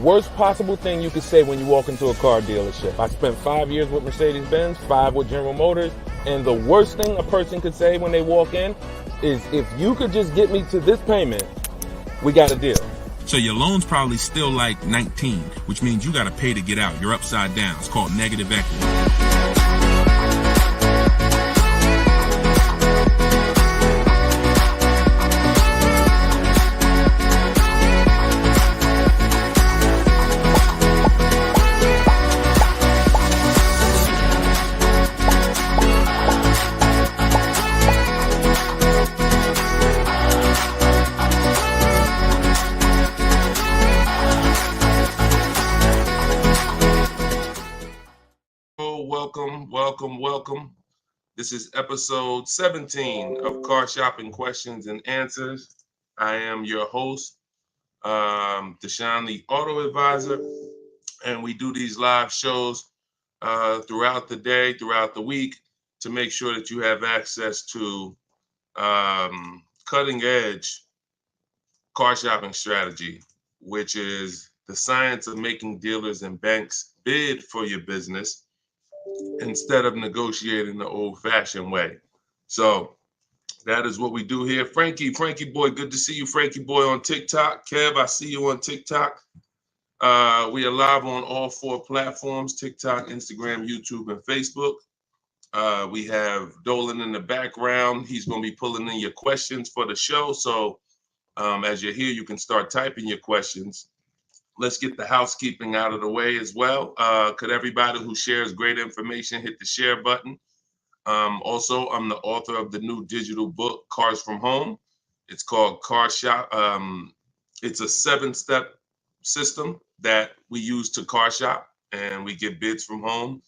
worst possible thing you could say when you walk into a car dealership. I spent 5 years with Mercedes-Benz, 5 with General Motors, and the worst thing a person could say when they walk in is, if you could just get me to this payment, we got a deal. So your loan's probably still like 19, which means you got to pay to get out. You're upside down. It's called negative equity. Welcome. This is episode 17 of Car Shopping Questions and Answers. I am your host, Deshone the Auto Advisor, and we do these live shows throughout the day, throughout the week, to make sure that you have access to cutting edge car shopping strategy, which is the science of making dealers and banks bid for your business instead of negotiating the old-fashioned way. So that is what we do here. Frankie boy, good to see you, Frankie boy, on TikTok. Kev, I see you on TikTok. We are live on all 4 platforms: TikTok, Instagram, YouTube, and Facebook. We have Dolan in the background. He's going to be pulling in your questions for the show. So as you're here, you can start typing your questions. Let's get the housekeeping out of the way as well. Could everybody who shares great information hit the share button? Also, I'm the author of the new digital book, Cars from Home. It's called Car Shop. It's a 7-step system that we use to car shop, and we get bids from home.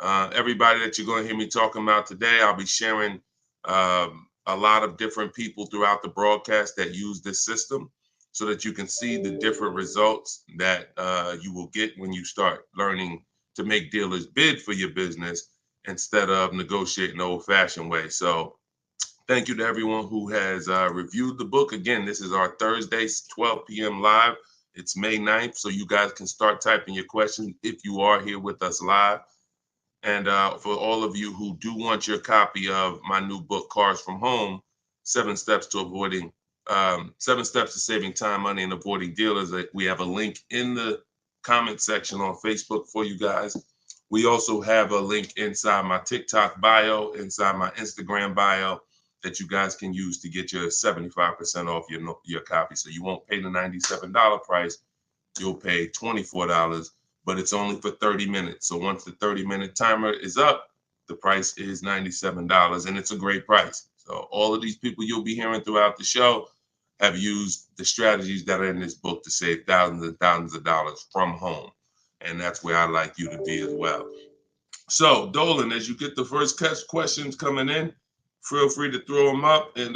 Everybody that you're going to hear me talking about today, I'll be sharing a lot of different people throughout the broadcast that use this system, so that you can see the different results that you will get when you start learning to make dealers bid for your business instead of negotiating the old-fashioned way. So thank you to everyone who has reviewed the book. Again, this is our Thursday, 12 p.m. live. It's May 9th, so you guys can start typing your questions if you are here with us live. And for all of you who do want your copy of my new book, Cars from Home, 7 Steps to Saving Time, Money, and Avoiding Dealers. We have a link in the comment section on Facebook for you guys. We also have a link inside my TikTok bio, inside my Instagram bio, that you guys can use to get your 75% off your copy. So you won't pay the $97 price. You'll pay $24, but it's only for 30 minutes. So once the 30-minute timer is up, the price is $97, and it's a great price. So all of these people you'll be hearing throughout the show have used the strategies that are in this book to save thousands and thousands of dollars from home. And that's where I'd like you to be as well. So Dolan, as you get the first questions coming in, feel free to throw them up, and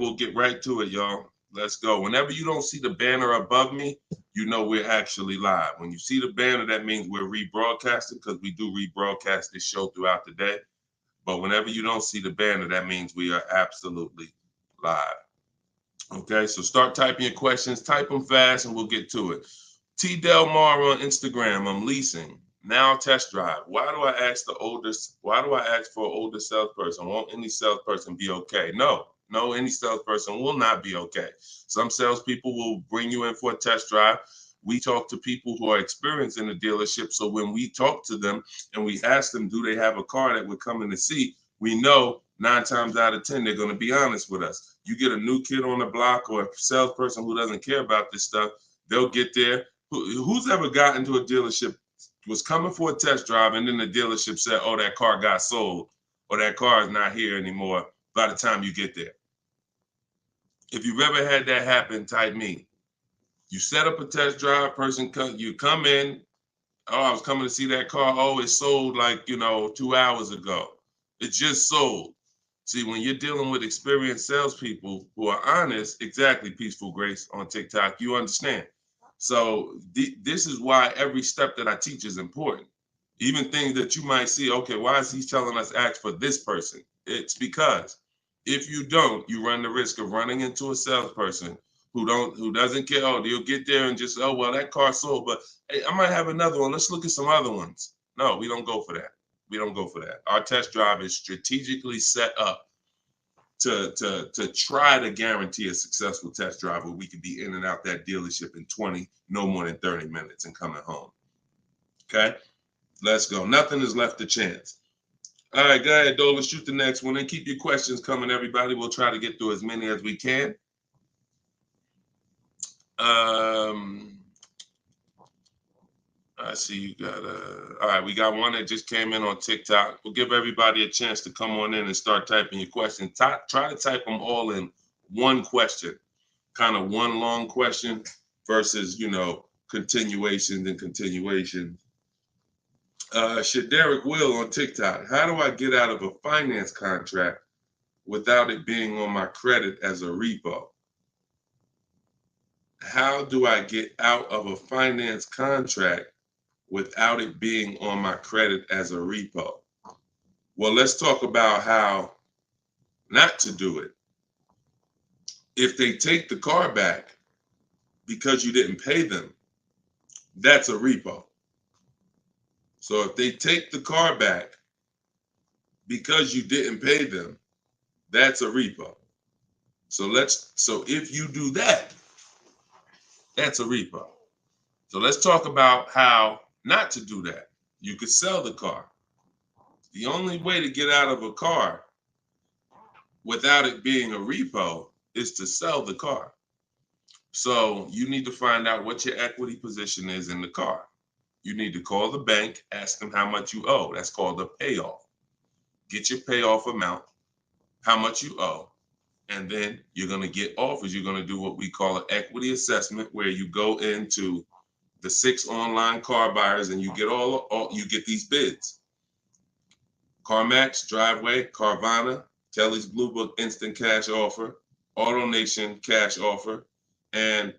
we'll get right to it, y'all. Let's go. Whenever you don't see the banner above me, you know we're actually live. When you see the banner, that means we're rebroadcasting, because we do rebroadcast this show throughout the day. But whenever you don't see the banner, that means we are absolutely live. Okay, so start typing your questions. Type them fast, and we'll get to it. T. Del Mar on Instagram. I'm leasing. Now test drive. Why do I ask for an older salesperson? Won't any salesperson be okay? No, any salesperson will not be okay. Some salespeople will bring you in for a test drive. We talk to people who are experienced in the dealership. So when we talk to them and we ask them, do they have a car that we're coming to see? We know 9 times out of 10, they're going to be honest with us. You get a new kid on the block or a salesperson who doesn't care about this stuff, they'll get there. Who's ever gotten to a dealership, was coming for a test drive, and then the dealership said, oh, that car got sold, or that car is not here anymore by the time you get there? If you've ever had that happen, type me. You set up a test drive, you come in, oh, I was coming to see that car. Oh, it sold like, 2 hours ago. It just sold. See, when you're dealing with experienced salespeople who are honest, exactly, Peaceful Grace on TikTok, you understand. So this is why every step that I teach is important. Even things that you might see, okay, why is he telling us ask for this person? It's because if you don't, you run the risk of running into a salesperson who doesn't care. Oh, they'll get there and just, oh, well, that car sold, but hey, I might have another one. Let's look at some other ones. No, we don't go for that. We don't go for that. Our test drive is strategically set up to try to guarantee a successful test drive where we can be in and out that dealership in 20, no more than 30 minutes and coming home. Okay, let's go. Nothing is left to chance. All right, go ahead, Dola. Shoot the next one and keep your questions coming, everybody. We'll try to get through as many as we can. I see you got all right, we got one that just came in on TikTok. We'll give everybody a chance to come on in and start typing your questions. Try to type them all in one question, kind of one long question versus, continuations and continuations. Shaderick Will on TikTok. How do I get out of a finance contract without it being on my credit as a repo? How do I get out of a finance contract without it being on my credit as a repo? Well, let's talk about how not to do it. If they take the car back because you didn't pay them, that's a repo. So if they take the car back because you didn't pay them, that's a repo. So if you do that, that's a repo. So let's talk about how not to do that. You could sell the car. The only way to get out of a car without it being a repo is to sell the car. So you need to find out what your equity position is in the car. You need to call the bank, ask them how much you owe. That's called a payoff. Get your payoff amount, how much you owe, and then you're going to get offers. You're going to do what we call an equity assessment, where you go into the 6 online car buyers and you get you get these bids. CarMax, Driveway, Carvana, Kelly's Blue Book Instant Cash Offer, AutoNation Cash Offer, and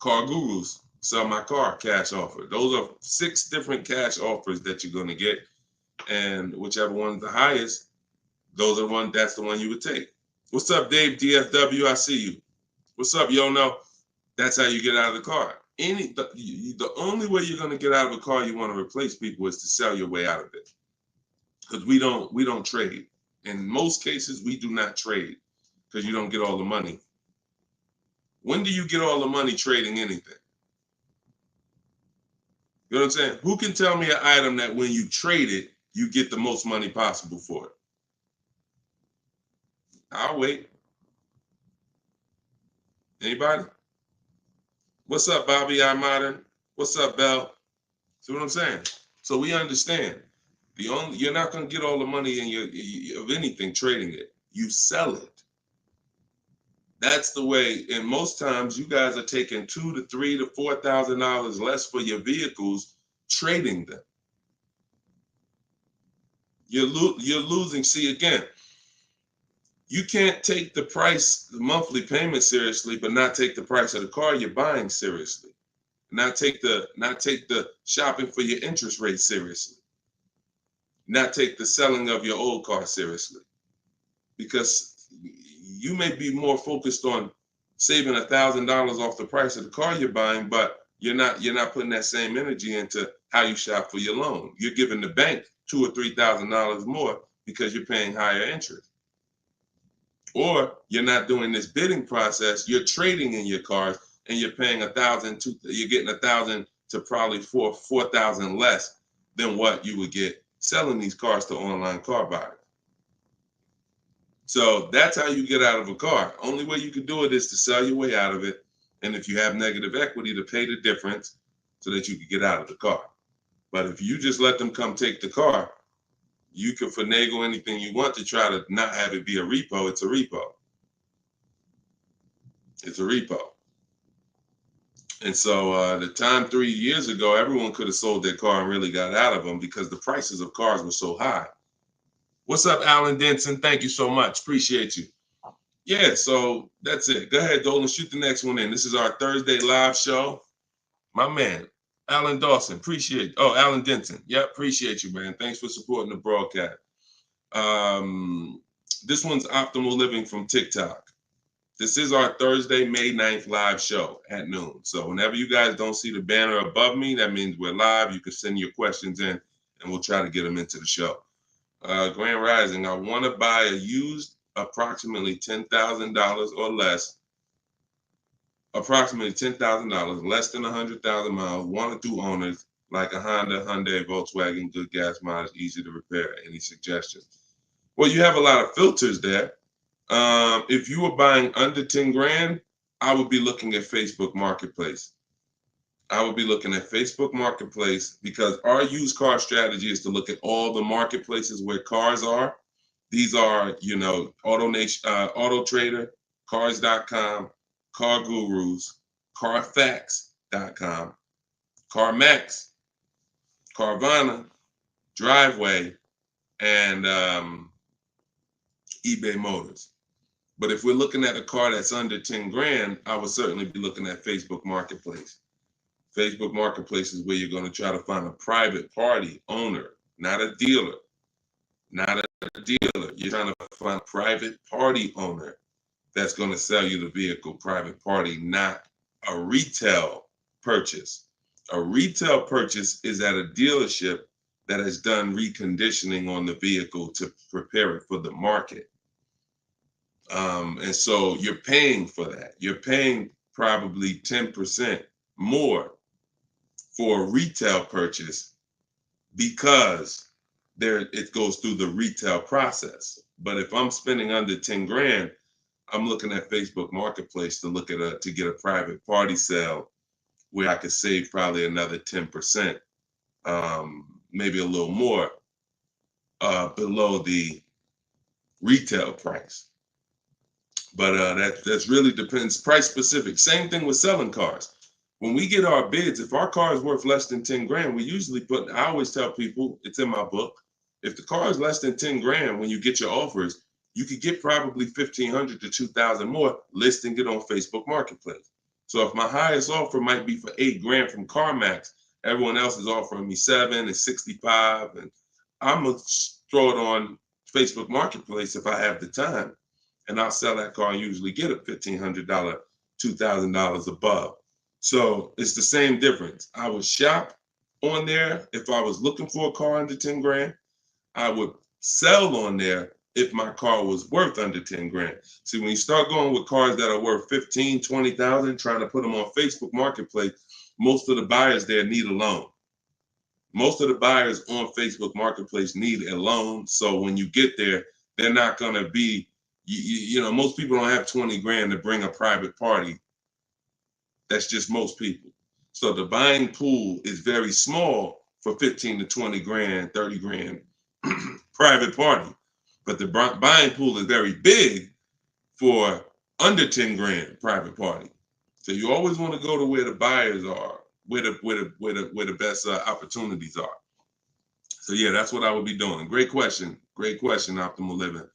Car Guru's Sell My Car Cash Offer. Those are 6 different cash offers that you're going to get, and whichever one's the highest, that's the one you would take. What's up, Dave DFW? I see you. What's up, Yono? That's how you get out of the car. The only way you're going to get out of a car you want to replace people is to sell your way out of it. Because we don't trade. In most cases, we do not trade because you don't get all the money. When do you get all the money trading anything? You know what I'm saying? Who can tell me an item that when you trade it, you get the most money possible for it? I'll wait. Anybody? What's up, Bobby I Modern? What's up, Bell? See what I'm saying? So we understand. You're not going to get all the money of anything trading it. You sell it. That's the way. And most times you guys are taking $2,000 to $3,000 to $4,000 less for your vehicles, trading them. You're losing. See, again, you can't take the price, the monthly payment seriously, but not take the price of the car you're buying seriously. Not take the shopping for your interest rate seriously. Not take the selling of your old car seriously. Because you may be more focused on saving $1,000 off the price of the car you're buying, but you're not putting that same energy into how you shop for your loan. You're giving the bank $2,000 or $3,000 more because you're paying higher interest. Or you're not doing this bidding process. You're trading in your cars and you're paying $1,000. You're getting $1,000 to probably $4,000 less than what you would get selling these cars to online car buyers. So that's how you get out of a car. Only way you can do it is to sell your way out of it. And if you have negative equity, to pay the difference so that you can get out of the car. But if you just let them come take the car, you can finagle anything you want to try to not have it be a repo. It's a repo. It's a repo. And so the time 3 years ago, everyone could have sold their car and really got out of them because the prices of cars were so high. What's up, Alan Denson? Thank you so much. Appreciate you. Yeah, so that's it. Go ahead, Dolan. Shoot the next one in. This is our Thursday live show. My man, Alan Dawson. Appreciate you. Oh, Alan Denson. Yep, appreciate you, man. Thanks for supporting the broadcast. This one's Optimal Living from TikTok. This is our Thursday, May 9th live show at noon. So whenever you guys don't see the banner above me, that means we're live. You can send your questions in and we'll try to get them into the show. Grand Rising, I want to buy a used approximately $10,000 or less, approximately $10,000, less than 100,000 miles, 1 or 2 owners, like a Honda, Hyundai, Volkswagen, good gas mileage, easy to repair. Any suggestions? Well, you have a lot of filters there. If you were buying under 10 grand, I would be looking at Facebook Marketplace. I would be looking at Facebook Marketplace because our used car strategy is to look at all the marketplaces where cars are. These are, you know, Auto Trader, Cars.com, Car Gurus, Carfax.com, CarMax, Carvana, Driveway, and eBay Motors. But if we're looking at a car that's under 10 grand, I would certainly be looking at Facebook Marketplace. Facebook Marketplace is where you're going to try to find a private party owner, not a dealer. Not a dealer. You're trying to find a private party owner that's going to sell you the vehicle, private party, not a retail purchase. A retail purchase is at a dealership that has done reconditioning on the vehicle to prepare it for the market. And so you're paying for that. You're paying probably 10% more for a retail purchase because it goes through the retail process. But if I'm spending under 10 grand, I'm looking at Facebook Marketplace to look at to get a private party sale where I could save probably another 10%, maybe a little more below the retail price. But that's really depends, price specific. Same thing with selling cars. When we get our bids, if our car is worth less than 10 grand, we usually I always tell people, it's in my book, if the car is less than 10 grand, when you get your offers, you could get probably 1,500 to 2,000 more listing it on Facebook Marketplace. So if my highest offer might be for 8 grand from CarMax, everyone else is offering me 7 and 65, and I'm gonna throw it on Facebook Marketplace if I have the time, and I'll sell that car and usually get a $1,500, $2,000 above. So it's the same difference. I would shop on there if I was looking for a car under 10 grand. I would sell on there if my car was worth under 10 grand. See, when you start going with cars that are worth 15, 20,000, trying to put them on Facebook Marketplace, most of the buyers there need a loan. Most of the buyers on Facebook Marketplace need a loan. So when you get there, they're not going to be, you know, most people don't have 20 grand to bring a private party. That's just most people. So the buying pool is very small for 15 to 20 grand, 30 grand private party. But the buying pool is very big for under 10 grand private party. So you always want to go to where the buyers are, where the best opportunities are. So yeah, that's what I would be doing. Great question, Optimal Living.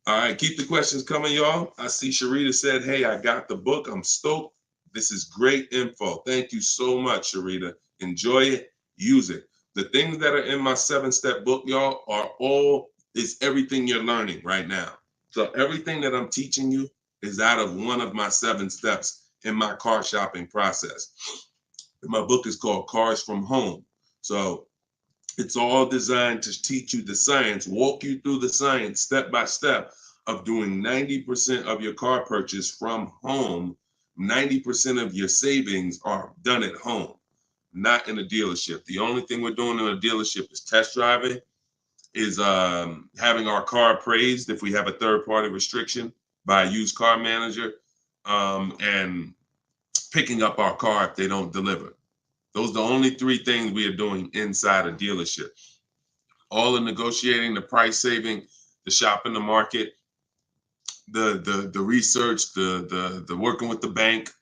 All right, keep the questions coming, y'all. I see Sharita said, hey, I got the book. I'm stoked. This is great info. Thank you so much, Sharita. Enjoy it, use it. The things that are in my 7-step book, y'all, is everything you're learning right now. So everything that I'm teaching you is out of one of my 7 steps in my car shopping process. My book is called Cars from Home. So it's all designed to teach you the science, walk you through the science step by step of doing 90% of your car purchase from home. 90% of your savings are done at home, not in a dealership. The only thing we're doing in a dealership is test driving, is having our car appraised if we have a third-party restriction by a used car manager, and picking up our car if they don't deliver. Those are the only 3 things we are doing inside a dealership. All the negotiating, the price saving, the shopping the market, the research, the working with the bank,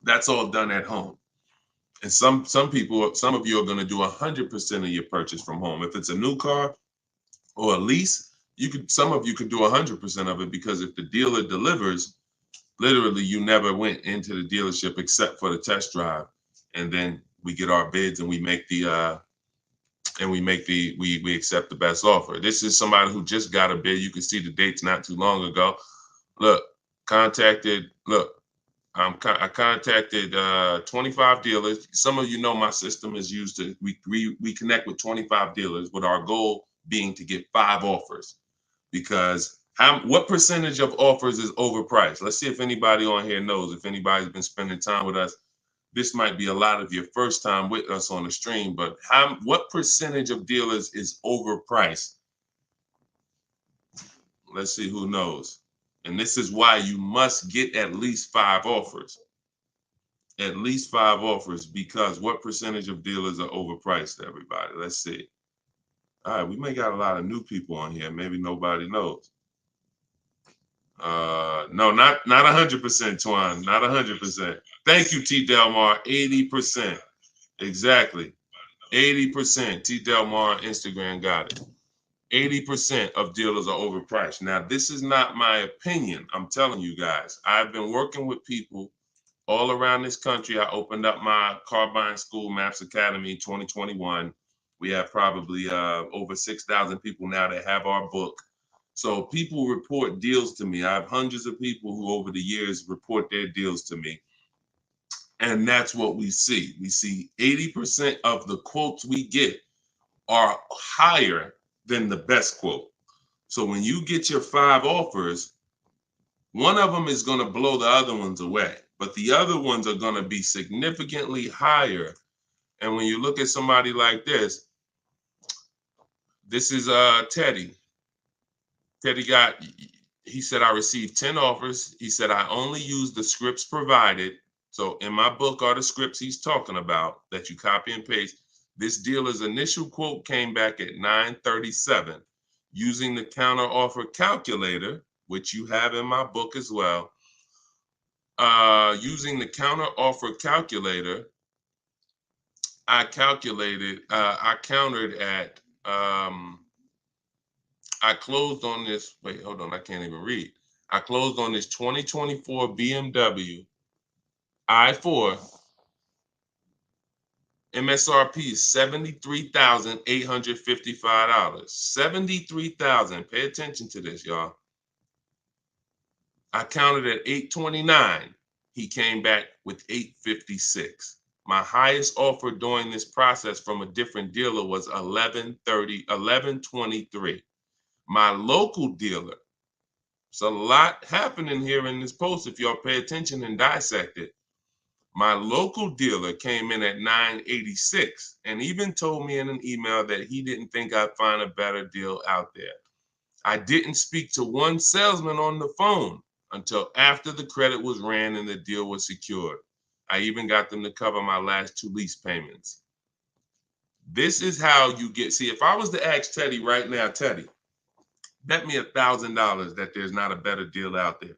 that's all done at home. And some of you are going to do 100% of your purchase from home. If it's a new car or a lease, some of you could do 100% of it, because if the dealer delivers, literally you never went into the dealership except for the test drive, and then we get our bids and we accept the best offer. This is somebody who just got a bid. You can see the dates not too long ago. Look, Contacted, look, I contacted 25 dealers. Some of you know my system is used to, we connect with 25 dealers with our goal being to get 5 offers. Because what percentage of offers is overpriced? Let's see if anybody on here knows. If anybody's been spending time with us, this might be a lot of your first time with us on the stream, but what percentage of dealers is overpriced? Let's see who knows. And this is why you must get at least 5 offers. At least 5 offers, because what percentage of dealers are overpriced, everybody? Let's see. All right, we may got a lot of new people on here. Maybe nobody knows. No, not 100%, Twan. Not 100%. Thank you, T. Delmar. 80%. Exactly. 80%. T. Delmar Instagram got it. 80% of dealers are overpriced. Now, this is not my opinion. I'm telling you guys. I've been working with people all around this country. I opened up my car buying school, Maps Academy, 2021. We have probably over 6,000 people now that have our book. So people report deals to me. I have hundreds of people who over the years report their deals to me. And that's what we see. We see 80% of the quotes we get are higher than the best quote. So when you get your 5 offers, one of them is going to blow the other ones away, but the other ones are going to be significantly higher. And when you look at somebody like this is Teddy. Teddy he said, I received 10 offers. He said, I only used the scripts provided. So in my book are the scripts he's talking about that you copy and paste. This dealer's initial quote came back at 937. Using the counter offer calculator, which you have in my book as well. Using the counter offer calculator, I countered at, I closed on this, wait, hold on, I can't even read. I closed on this 2024 BMW i4. MSRP is $73,855. $73,000. Pay attention to this, y'all. I counted at 829. He came back with 856. My highest offer during this process from a different dealer was 1123. My local dealer, there's a lot happening here in this post if y'all pay attention and dissect it. My local dealer came in at 986 and even told me in an email that he didn't think I'd find a better deal out there. I didn't speak to one salesman on the phone until after the credit was ran and the deal was secured. I even got them to cover my last 2 lease payments. This is how you get, see, if I was to ask Teddy right now, Teddy, bet me $1,000 that there's not a better deal out there.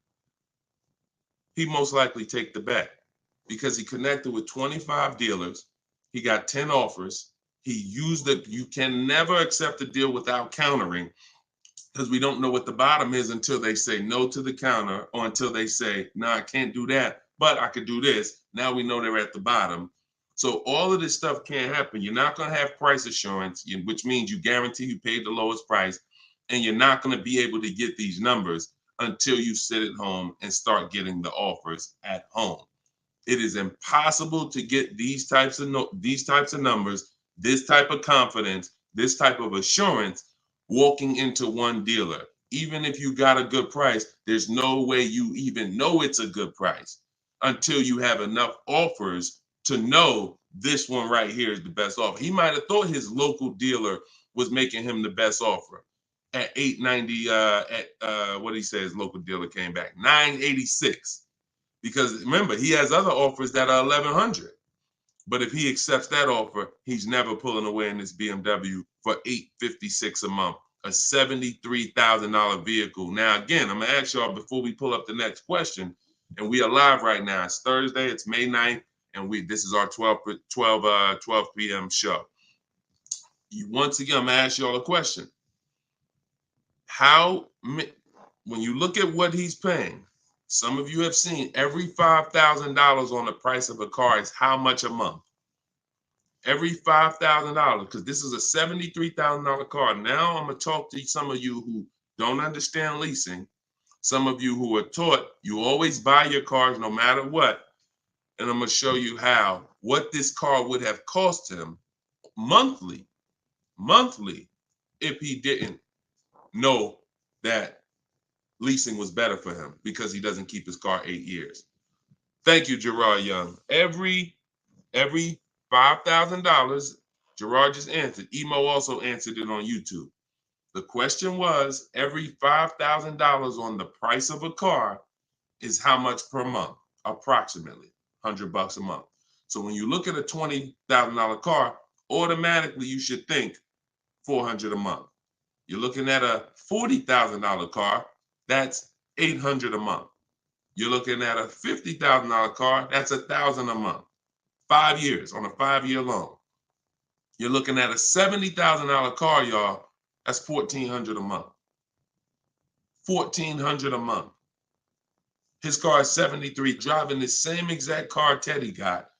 He'd most likely take the bet because he connected with 25 dealers. He got 10 offers. He used it. You can never accept a deal without countering, because we don't know what the bottom is until they say no to the counter, or until they say, no, I can't do that, but I could do this. Now we know they're at the bottom. So all of this stuff can't happen. You're not going to have price assurance, which means you guarantee you paid the lowest price, and you're not going to be able to get these numbers until you sit at home and start getting the offers at home. It is impossible to get these types of numbers, this type of confidence, this type of assurance walking into one dealer. Even if you got a good price, there's no way you even know it's a good price until you have enough offers to know this one right here is the best offer. He might have thought his local dealer was making him the best offer at 890. What he said, his local dealer came back 986. Because remember, he has other offers that are 1,100. But if he accepts that offer, he's never pulling away in this BMW for $856 a month, a $73,000 vehicle. Now, again, I'm gonna ask y'all before we pull up the next question, and we are live right now. It's Thursday, it's May 9th, and this is our 12 p.m. show. Once again, I'm gonna ask y'all a question. When you look at what he's paying, some of you have seen every $5,000 on the price of a car is how much a month? Every $5,000, because this is a $73,000 car. Now I'm going to talk to some of you who don't understand leasing. Some of you who are taught, you always buy your cars no matter what. And I'm going to show you what this car would have cost him monthly, if he didn't know that leasing was better for him because he doesn't keep his car 8 years. Thank you, Gerard Young. Every $5,000, Gerard just answered. Emo also answered it on YouTube. The question was, every $5,000 on the price of a car is how much per month? Approximately $100 a month. So when you look at a $20,000 car, automatically you should think $400 a month. You're looking at a $40,000 car, that's $800 a month. You're looking at a $50,000 car, that's $1,000 a month. 5 years on a 5-year loan. You're looking at a $70,000 car, y'all. That's $1,400 a month. $1,400 a month. His car is 73, driving the same exact car Teddy got.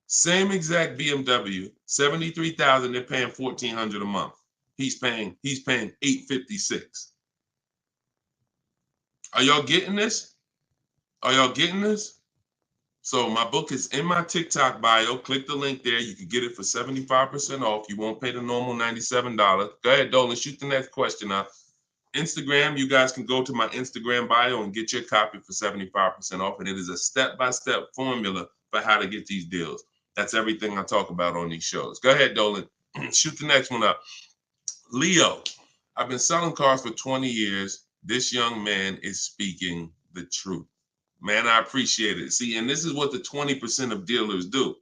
Same exact BMW, 73,000. They're paying $1,400 a month. He's paying $856. Are y'all getting this? Are y'all getting this? So my book is in my TikTok bio. Click the link there. You can get it for 75% off. You won't pay the normal $97. Go ahead, Dolan, shoot the next question up. Instagram, you guys can go to my Instagram bio and get your copy for 75% off. And it is a step-by-step formula for how to get these deals. That's everything I talk about on these shows. Go ahead, Dolan. Shoot the next one up. Leo, I've been selling cars for 20 years. This young man is speaking the truth. Man, I appreciate it. See, and this is what the 20% of dealers do.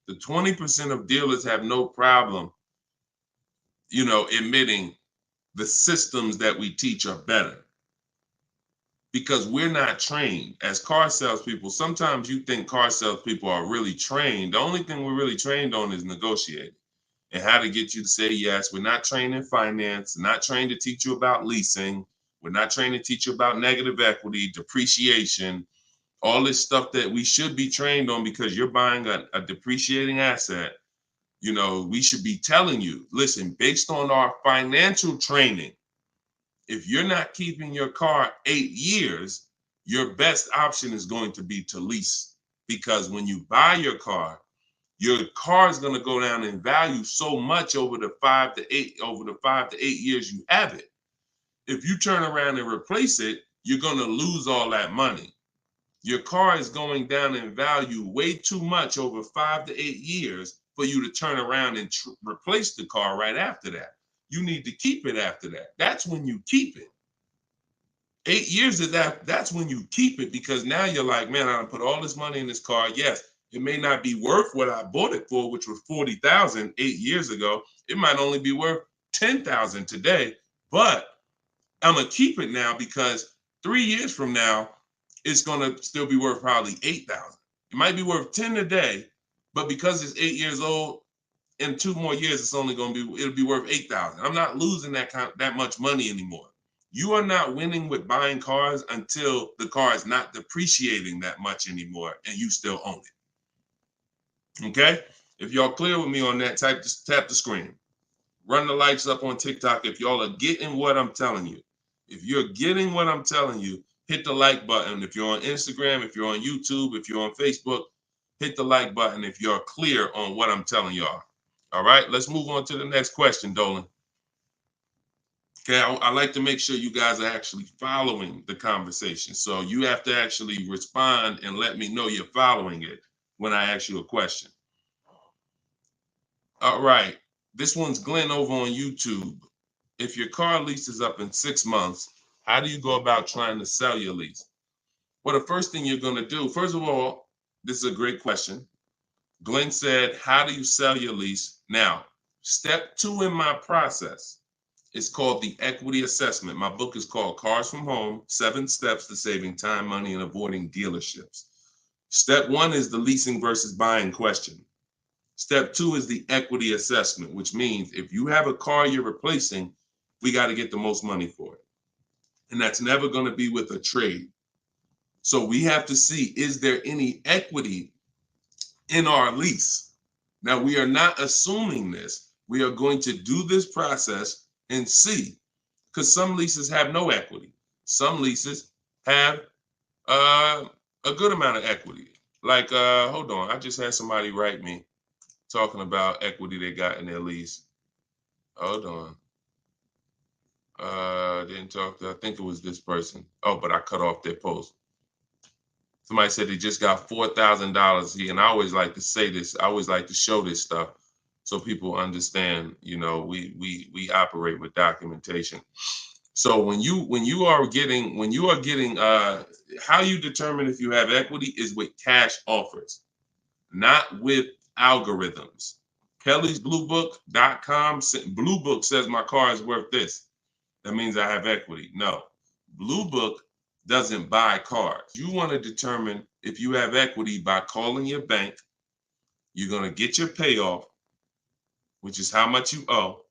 The 20% of dealers have no problem, admitting the systems that we teach are better. Because we're not trained as car salespeople. Sometimes you think car salespeople are really trained. The only thing we're really trained on is negotiating and how to get you to say yes. We're not trained in finance, not trained to teach you about leasing. We're not trained to teach you about negative equity, depreciation, all this stuff that we should be trained on because you're buying a depreciating asset. We should be telling you, listen, based on our financial training, if you're not keeping your car 8 years, your best option is going to be to lease. Because when you buy your car is going to go down in value so much over the 5 to 8 years you have it. If you turn around and replace it, you're going to lose all that money. Your car is going down in value way too much over 5 to 8 years for you to turn around and replace the car right after that. You need to keep it after that. That's when you keep it. 8 years of that's when you keep it, because now you're like, man, I put all this money in this car. Yes, it may not be worth what I bought it for, which was $40,000 8 years ago. It might only be worth $10,000 today, but I'm gonna keep it now because 3 years from now, it's gonna still be worth probably $8,000. It might be worth 10 today, but because it's 8 years old, in 2 more years, it'll be worth $8,000. I'm not losing that much money anymore. You are not winning with buying cars until the car is not depreciating that much anymore and you still own it. Okay? If y'all clear with me on that, tap the screen. Run the lights up on TikTok if y'all are getting what I'm telling you. If you're getting what I'm telling you, hit the like button. If you're on Instagram, if you're on YouTube, if you're on Facebook, hit the like button if you're clear on what I'm telling y'all. All right, let's move on to the next question, Dolan. Okay, I like to make sure you guys are actually following the conversation. So you have to actually respond and let me know you're following it when I ask you a question. All right, this one's Glenn over on YouTube. If your car lease is up in 6 months, how do you go about trying to sell your lease? Well, the first thing you're going to do, first of all, this is a great question. Glenn said, how do you sell your lease? Now, step 2 in my process is called the equity assessment. My book is called Cars from Home, 7 Steps to Saving Time, Money, and Avoiding Dealerships. Step 1 is the leasing versus buying question. Step 2 is the equity assessment, which means if you have a car you're replacing, we got to get the most money for it. And that's never going to be with a trade. So we have to see, is there any equity in our lease? Now, we are not assuming this. We are going to do this process and see, because some leases have no equity. Some leases have a good amount of equity. Like, hold on, I just had somebody write me talking about equity they got in their lease. Hold on. Didn't talk to, I think it was this person. Oh, but I cut off their post. Somebody said they just got $4,000. And I always like to say this. I always like to show this stuff so people understand. You know, we operate with documentation. So when you are getting how you determine if you have equity is with cash offers, not with algorithms. KellysBlueBook.com. Blue Book says my car is worth this. That means I have equity. No, Blue Book doesn't buy cars. You want to determine if you have equity by calling your bank. You're going to get your payoff, which is how much you owe.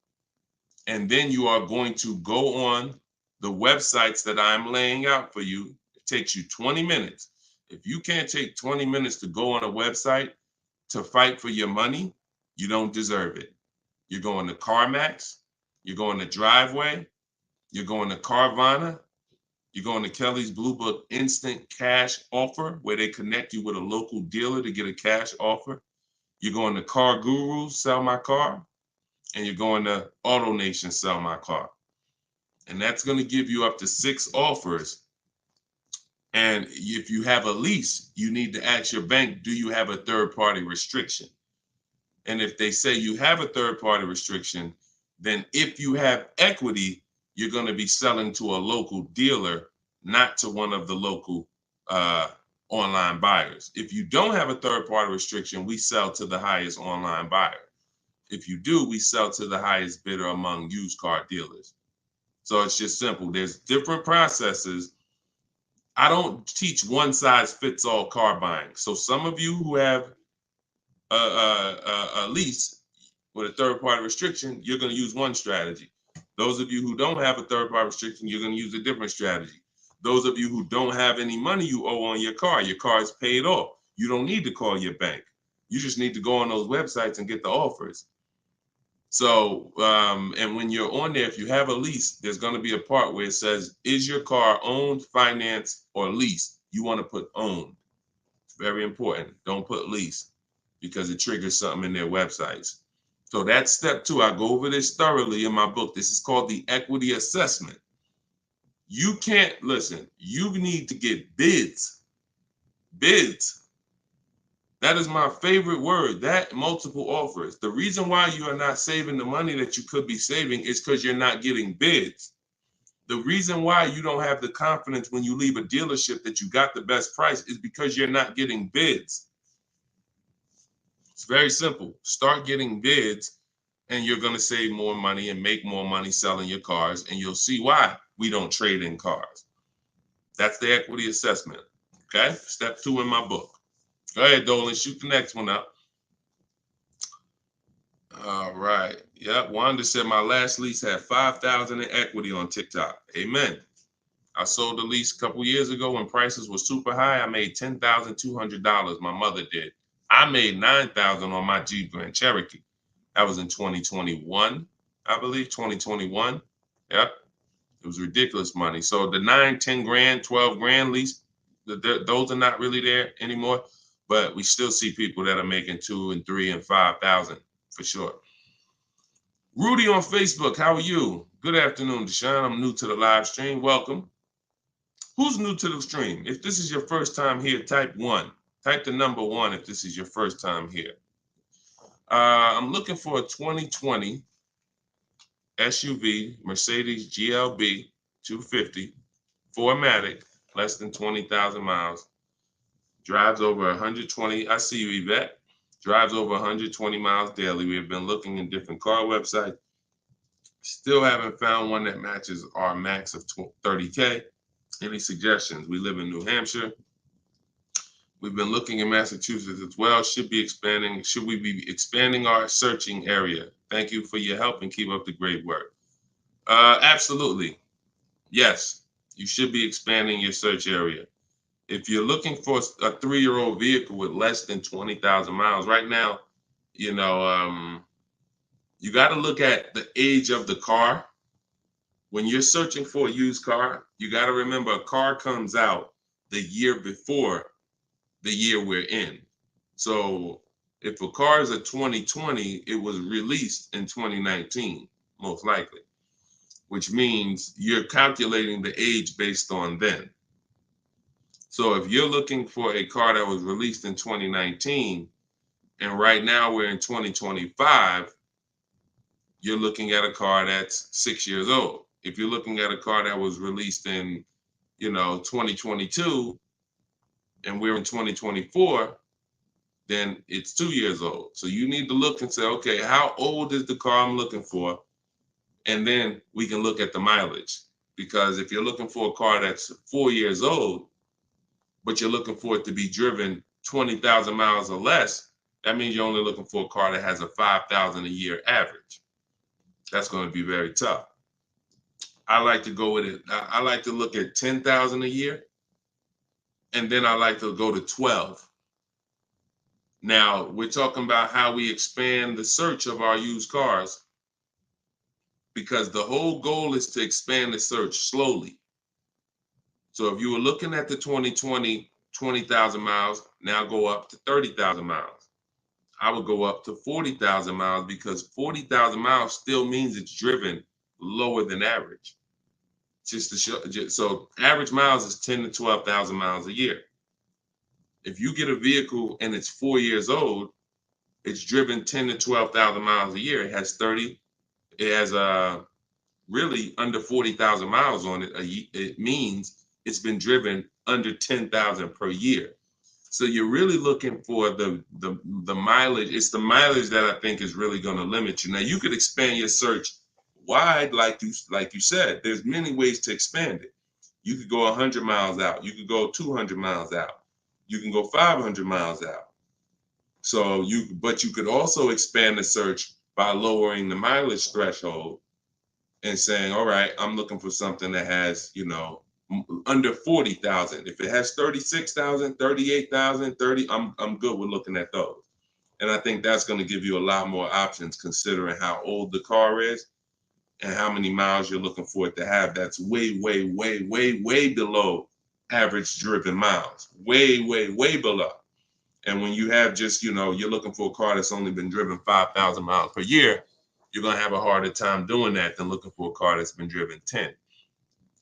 And then you are going to go on the websites that I'm laying out for you. It takes you 20 minutes. If you can't take 20 minutes to go on a website to fight for your money, you don't deserve it. You're going to CarMax. You're going to Driveway. You're going to Carvana. You're going to Kelly's Blue Book Instant Cash Offer, where they connect you with a local dealer to get a cash offer. You're going to Car Gurus, Sell My Car. And you're going to Auto Nation, Sell My Car. And that's going to give you up to 6 offers. And if you have a lease, you need to ask your bank, do you have a third-party restriction? And if they say you have a third-party restriction, then if you have equity, you're going to be selling to a local dealer, not to one of the local online buyers. If you don't have a third-party restriction, we sell to the highest online buyer. If you do, we sell to the highest bidder among used car dealers. So it's just simple. There's different processes. I don't teach one size fits all car buying. So some of you who have a lease with a third party restriction, you're going to use one strategy. Those of you who don't have a third party restriction, you're going to use a different strategy. Those of you who don't have any money you owe on your car is paid off. You don't need to call your bank. You just need to go on those websites and get the offers. So, and when you're on there, if you have a lease, there's going to be a part where it says, is your car owned, financed, or leased? You want to put owned. It's very important. Don't put lease because it triggers something in their websites. So that's step 2. I go over this thoroughly in my book. This is called the equity assessment. You can't, listen, you need to get bids. Bids. That is my favorite word, that multiple offers. The reason why you are not saving the money that you could be saving is because you're not getting bids. The reason why you don't have the confidence when you leave a dealership that you got the best price is because you're not getting bids. It's very simple. Start getting bids and you're going to save more money and make more money selling your cars, and you'll see why we don't trade in cars. That's the equity assessment. Okay? Step 2 in my book. Go ahead, Dolan. Shoot the next one up. All right. Yep. Wanda said my last lease had 5,000 in equity on TikTok. Amen. I sold a lease a couple years ago when prices were super high. I made $10,200. My mother did. I made $9,000 on my Jeep Grand Cherokee. That was in 2021, I believe. 2021. Yep. It was ridiculous money. So the 9, 10 grand, 12 grand lease, those are not really there anymore. But we still see people that are making 2 and 3 and 5,000 for sure. Rudy on Facebook, how are you? Good afternoon, Deshone. I'm new to the live stream. Welcome. Who's new to the stream? If this is your first time here, type 1. Type the number 1 if this is your first time here. I'm looking for a 2020 SUV, Mercedes GLB 250, 4MATIC, less than 20,000 miles. Drives over 120. I see you, Yvette. Drives over 120 miles daily. We have been looking in different car websites. Still haven't found one that matches our max of 30K. Any suggestions? We live in New Hampshire. We've been looking in Massachusetts as well. Should we be expanding our searching area? Thank you for your help and keep up the great work. Absolutely. Yes, you should be expanding your search area. If you're looking for a 3-year-old vehicle with less than 20,000 miles right now, you got to look at the age of the car when you're searching for a used car, you got to remember a car comes out the year before the year we're in. So if a car is a 2020, it was released in 2019, most likely, which means you're calculating the age based on then. So if you're looking for a car that was released in 2019, and right now we're in 2025, you're looking at a car that's 6 years old. If you're looking at a car that was released in, 2022, and we're in 2024, then it's 2 years old. So you need to look and say, okay, how old is the car I'm looking for? And then we can look at the mileage. Because if you're looking for a car that's 4 years old, but you're looking for it to be driven 20,000 miles or less, that means you're only looking for a car that has a 5,000 a year average. That's going to be very tough. I like to go with it. I like to look at 10,000 a year, and then I like to go to 12. Now, we're talking about how we expand the search of our used cars, because the whole goal is to expand the search slowly. So if you were looking at the 2020, 20,000 miles, now go up to 30,000 miles. I would go up to 40,000 miles, because 40,000 miles still means it's driven lower than average. Just to show, so average miles is 10 to 12,000 miles a year. If you get a vehicle and it's 4 years old, it's driven 10 to 12,000 miles a year. It has really under 40,000 miles on it. It means it's been driven under 10,000 per year. So you're really looking for the mileage. It's the mileage that I think is really going to limit you. Now you could expand your search wide, like you said. There's many ways to expand it. You could go 100 miles out. You could go 200 miles out. You can go 500 miles out. So but you could also expand the search by lowering the mileage threshold and saying, all right, I'm looking for something that has, under 40,000. If it has 36,000, 38,000, 30, I'm good with looking at those. And I think that's going to give you a lot more options, considering how old the car is and how many miles you're looking for it to have. That's way, way, way, way, way below average driven miles. Way, way, way below. And when you have just, you're looking for a car that's only been driven 5,000 miles per year, you're going to have a harder time doing that than looking for a car that's been driven 10.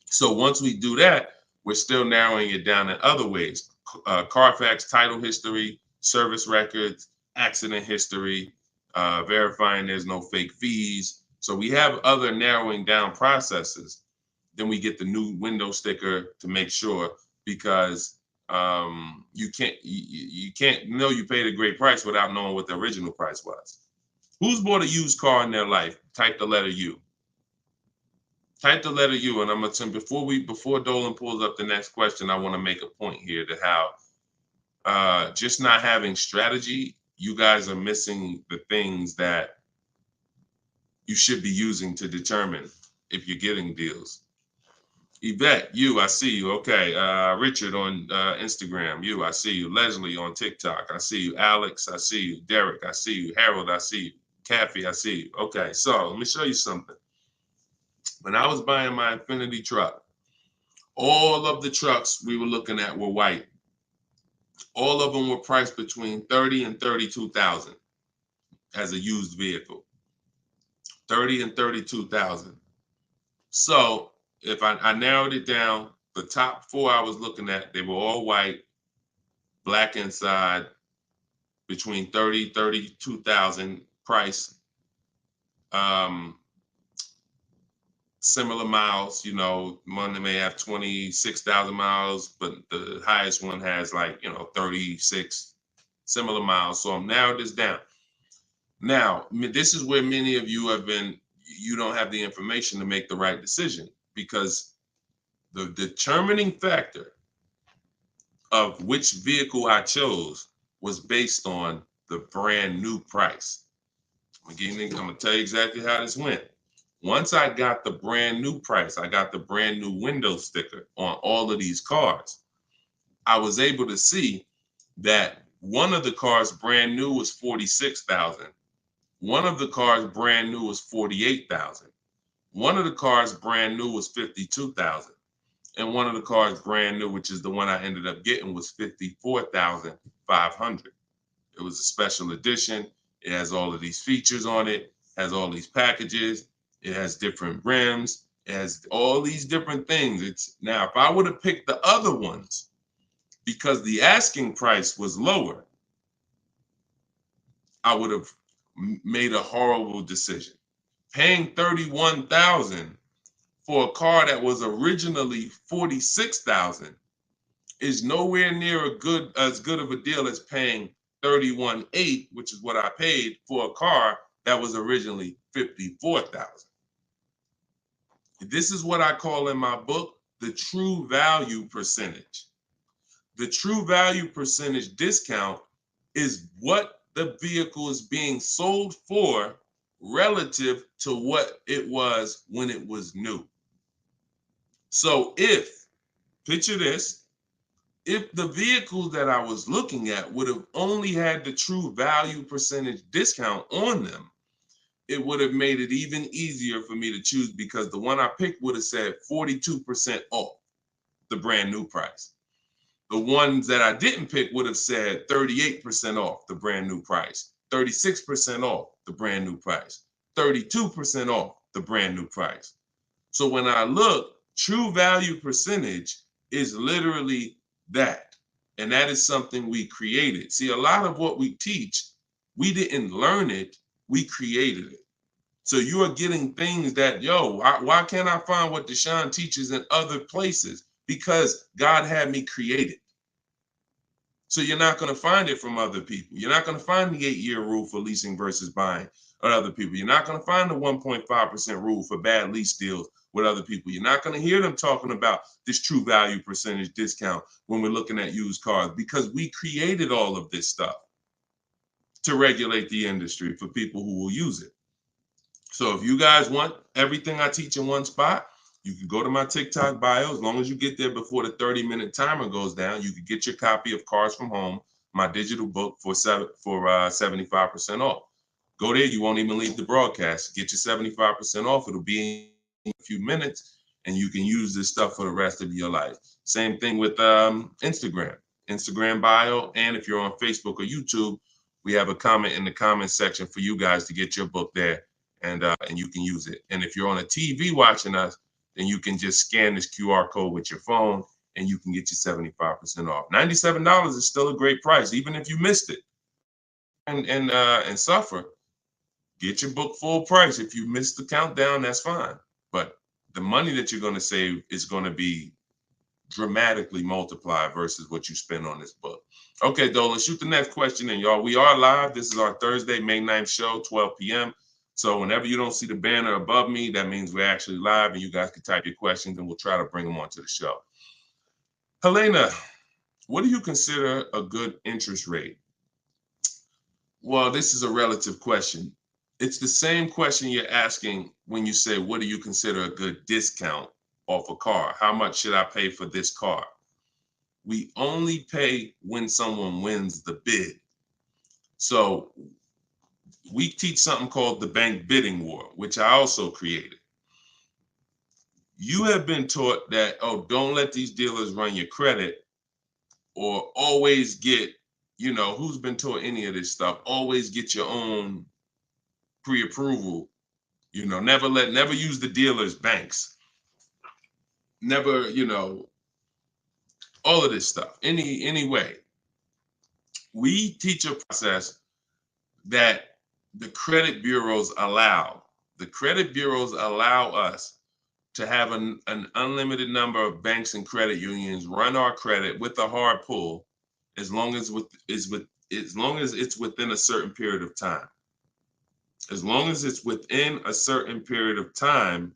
So once we do that, we're still narrowing it down in other ways. Carfax title history, service records, accident history, verifying there's no fake fees. So we have other narrowing down processes. Then we get the new window sticker to make sure, because you can't know you paid a great price without knowing what the original price was. Who's bought a used car in their life? Type the letter U. Type the letter U, and I'm gonna tell before Dolan pulls up the next question, I want to make a point here to how just not having strategy, you guys are missing the things that you should be using to determine if you're getting deals. Yvette, you, I see you. Okay. Richard on Instagram, you, I see you. Leslie on TikTok, I see you. Alex, I see you. Derek, I see you. Harold, I see you. Kathy, I see you. Okay, so let me show you something. When I was buying my Infiniti truck, all of the trucks we were looking at were white. All of them were priced between 30 and 32,000 as a used vehicle. 30 and 32,000. So if I narrowed it down, the top 4 I was looking at, they were all white, black inside, between 30, 32,000 price. Similar miles, one may have 26,000 miles, but the highest one has 36 similar miles. So I'm narrowed this down. Now, this is where many of you you don't have the information to make the right decision, because the determining factor of which vehicle I chose was based on the brand new price. I'm gonna tell you exactly how this went. Once I got the brand new price, I got the brand new window sticker on all of these cars, I was able to see that one of the cars brand new was 46,000. One of the cars brand new was 48,000. One of the cars brand new was $52,000. And one of the cars brand new, which is the one I ended up getting, was $54,500. It was a special edition. It has all of these features on it, has all these packages. It has different rims. It has all these different things. It's now, if I would have picked the other ones, because the asking price was lower, I would have made a horrible decision. Paying $31,000 for a car that was originally $46,000 is nowhere near as good of a deal as paying $31,800, which is what I paid for a car that was originally $54,000. This is what I call in my book the true value percentage. The true value percentage discount is what the vehicle is being sold for relative to what it was when it was new. So picture this, if the vehicles that I was looking at would have only had the true value percentage discount on them, it would have made it even easier for me to choose, because the one I picked would have said 42% off the brand new price. The ones that I didn't pick would have said 38% off the brand new price, 36% off the brand new price, 32% off the brand new price. So when I look, true value percentage is literally that. And that is something we created. See, a lot of what we teach, we didn't learn it, we created it. So you are getting things that, why can't I find what Deshone teaches in other places? Because God had me create it. So you're not going to find it from other people. You're not going to find the 8-year rule for leasing versus buying with other people. You're not going to find the 1.5% rule for bad lease deals with other people. You're not going to hear them talking about this true value percentage discount when we're looking at used cars, because we created all of this stuff to regulate the industry for people who will use it. So if you guys want everything I teach in one spot, you can go to my TikTok bio. As long as you get there before the 30-minute timer goes down, you can get your copy of Cars from Home, my digital book, for 75% off. Go there. You won't even leave the broadcast. Get your 75% off. It'll be in a few minutes, and you can use this stuff for the rest of your life. Same thing with Instagram bio. And if you're on Facebook or YouTube, we have a comment in the comment section for you guys to get your book there, and you can use it. And if you're on a TV watching us, then you can just scan this QR code with your phone and you can get your 75% off. $97 is still a great price, even if you missed it and suffer. Get your book full price. If you missed the countdown, that's fine. But the money that you're going to save is going to be dramatically multiplied versus what you spend on this book. Okay, Dolan, shoot the next question in, y'all. We are live. This is our Thursday, May 9th show, 12 p.m. So whenever you don't see the banner above me, that means we're actually live, and you guys can type your questions and we'll try to bring them onto the show. Helena, what do you consider a good interest rate? Well, this is a relative question. It's the same question you're asking when you say, what do you consider a good discount off a car? How much should I pay for this car? We only pay when someone wins the bid. So we teach something called the bank bidding war, which I also created. You have been taught that, don't let these dealers run your credit, or always get, who's been taught any of this stuff? Always get your own pre-approval. Never use the dealer's banks. Never, all of this stuff. Anyway, we teach a process that the credit bureaus allow. The credit bureaus allow us to have an unlimited number of banks and credit unions run our credit with a hard pull, as long as it's within a certain period of time. As long as it's within a certain period of time,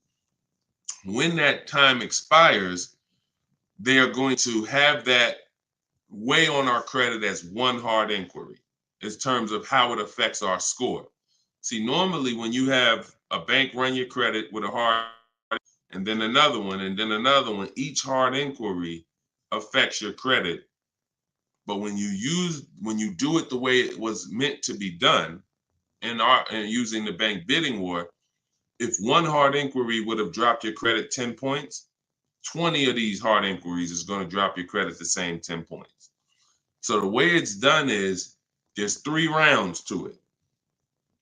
when that time expires, they are going to have that weigh on our credit as one hard inquiry in terms of how it affects our score. See, normally when you have a bank run your credit with a hard, and then another one, and then another one, each hard inquiry affects your credit. But when you do it the way it was meant to be done, and using the bank bidding war, if one hard inquiry would have dropped your credit 10 points, 20 of these hard inquiries is going to drop your credit the same 10 points. So the way it's done is there's 3 rounds to it.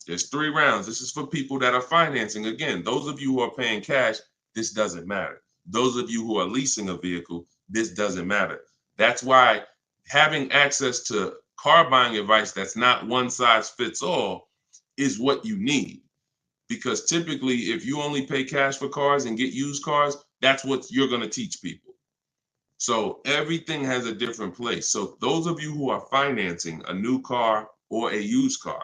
There's 3 rounds. This is for people that are financing. Again, those of you who are paying cash, this doesn't matter. Those of you who are leasing a vehicle, this doesn't matter. That's why having access to car buying advice that's not one size fits all is what you need. Because typically, if you only pay cash for cars and get used cars, that's what you're going to teach people. So everything has a different place. So those of you who are financing a new car or a used car,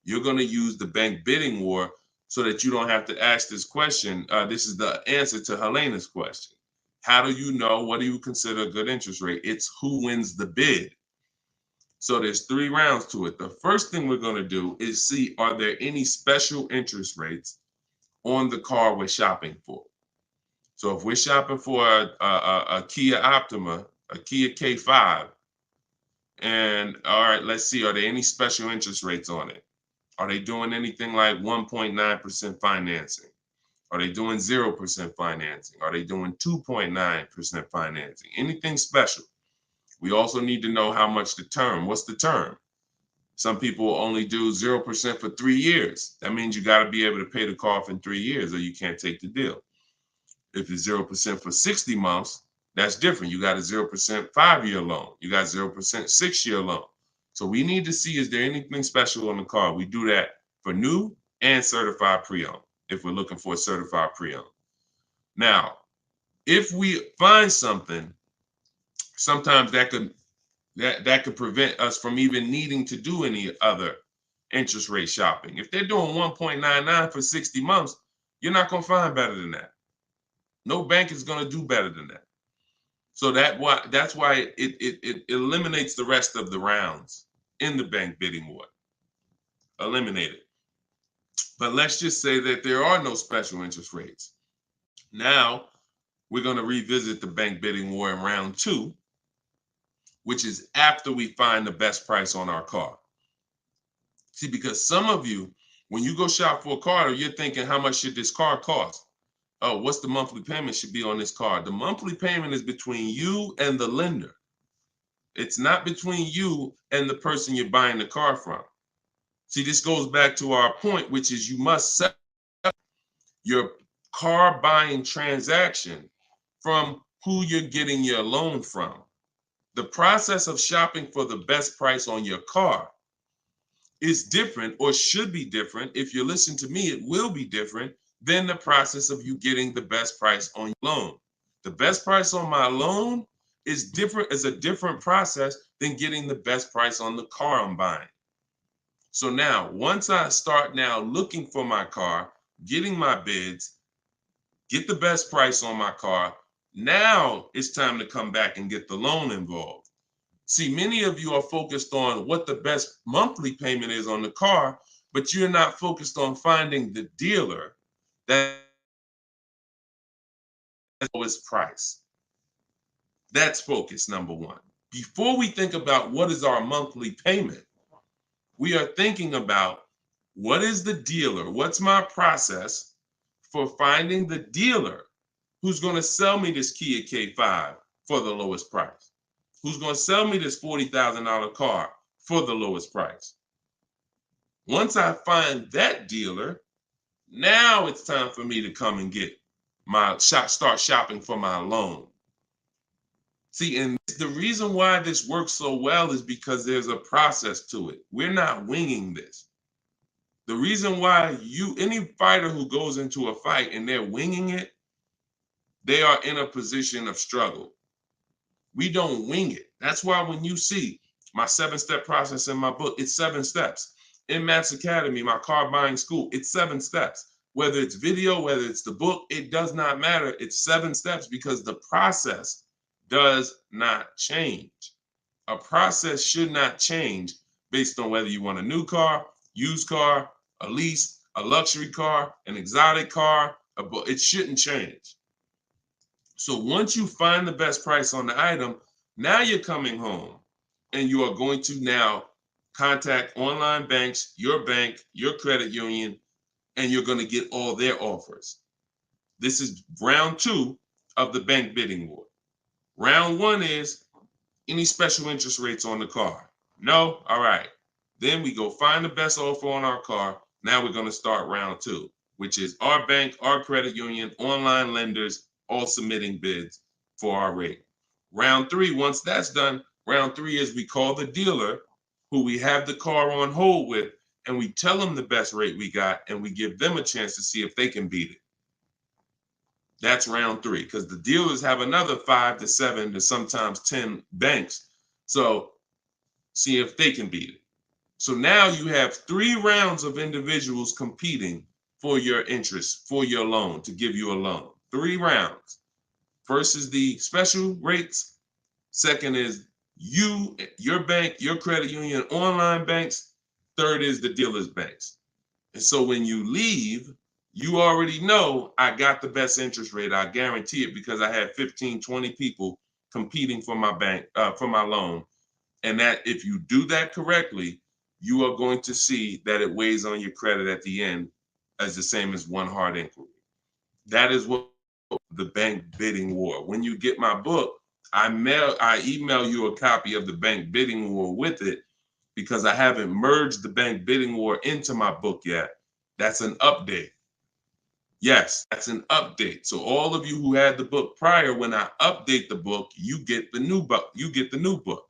you're going to use the bank bidding war so that you don't have to ask this question. This is the answer to Helena's question. How do you know? What do you consider a good interest rate? It's who wins the bid. So there's 3 rounds to it. The first thing we're going to do is see, are there any special interest rates on the car we're shopping for? So if we're shopping for a Kia Optima, a Kia K5, and all right, let's see, are there any special interest rates on it? Are they doing anything like 1.9% financing? Are they doing 0% financing? Are they doing 2.9% financing? Anything special? We also need to know how much the term. What's the term? Some people only do 0% for 3 years. That means you got to be able to pay the car off in 3 years or you can't take the deal. If it's 0% for 60 months, that's different. You got a 0% 5-year loan. You got 0% 6-year loan. So we need to see, is there anything special on the car? We do that for new and certified pre-owned if we're looking for a certified pre-owned. Now, if we find something, sometimes that could prevent us from even needing to do any other interest rate shopping. If they're doing 1.99 for 60 months, you're not going to find better than that. No bank is going to do better than that. So that's why it eliminates the rest of the rounds in the bank bidding war. Eliminate it. But let's just say that there are no special interest rates. Now we're going to revisit the bank bidding war in round 2, which is after we find the best price on our car. See, because some of you, when you go shop for a car, you're thinking, how much should this car cost? Oh, what's the monthly payment should be on this car? The monthly payment is between you and the lender. It's not between you and the person you're buying the car from. See, this goes back to our point, which is you must set up your car buying transaction from who you're getting your loan from. The process of shopping for the best price on your car is different, or should be different. If you listen to me, it will be different than the process of you getting the best price on your loan. The best price on my loan is a different process than getting the best price on the car I'm buying. So now, once I start now looking for my car, getting my bids, get the best price on my car, now it's time to come back and get the loan involved. See, many of you are focused on what the best monthly payment is on the car, but you're not focused on finding the dealer that has the lowest price. That's focus number 1. Before we think about what is our monthly payment, we are thinking about what is the dealer, what's my process for finding the dealer who's going to sell me this Kia K5 for the lowest price, who's going to sell me this $40,000 car for the lowest price. Once I find that dealer, now it's time for me to come and get start shopping for my loan. See, and the reason why this works so well is because there's a process to it. We're not winging this. The reason why any fighter who goes into a fight and they're winging it, they are in a position of struggle. We don't wing it. That's why when you see my 7-step process in my book, it's 7 steps. In Matt's Academy, my car buying school, it's 7 steps. Whether it's video, whether it's the book, it does not matter. It's 7 steps because the process does not change. A process should not change based on whether you want a new car, used car, a lease, a luxury car, an exotic car. It shouldn't change. So once you find the best price on the item, now you're coming home and you are going to now contact online banks, your bank, your credit union, and you're going to get all their offers. This is round 2 of the bank bidding war. Round 1 is any special interest rates on the car. No? All right. Then we go find the best offer on our car. Now we're going to start round 2, which is our bank, our credit union, online lenders, all submitting bids for our rate. Round 3, once that's done, round 3 is we call the dealer who we have the car on hold with, and we tell them the best rate we got, and we give them a chance to see if they can beat it. That's round 3, because the dealers have another 5 to 7 to sometimes 10 banks. So see if they can beat it. So now you have 3 rounds of individuals competing for your interest, for your loan, to give you a loan. 3 rounds. First is the special rates. Second is you, your bank, your credit union, online banks. Third is the dealer's banks. And so when you leave, you already know I got the best interest rate. I guarantee it, because I had 15, 20 people competing for my bank, for my loan. And that if you do that correctly, you are going to see that it weighs on your credit at the end as the same as one hard inquiry. That is what the bank bidding war. When you get my book, I email you a copy of the bank bidding war with it, because I haven't merged the bank bidding war into my book yet. That's an update. Yes, that's an update. So all of you who had the book prior, when I update the book, you get the new book. You get the new book.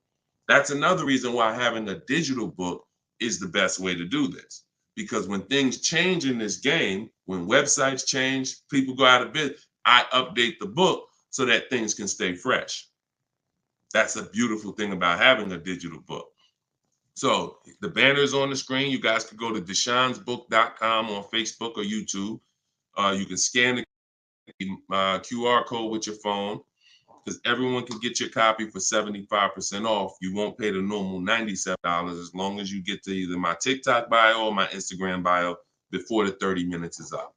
That's another reason why having a digital book is the best way to do this. Because when things change in this game, when websites change, people go out of business, I update the book so that things can stay fresh. That's a beautiful thing about having a digital book. So the banner is on the screen. You guys can go to deshonsbook.com on Facebook or YouTube. You can scan the QR code with your phone, because everyone can get your copy for 75% off. You won't pay the normal $97 as long as you get to either my TikTok bio or my Instagram bio before the 30 minutes is up.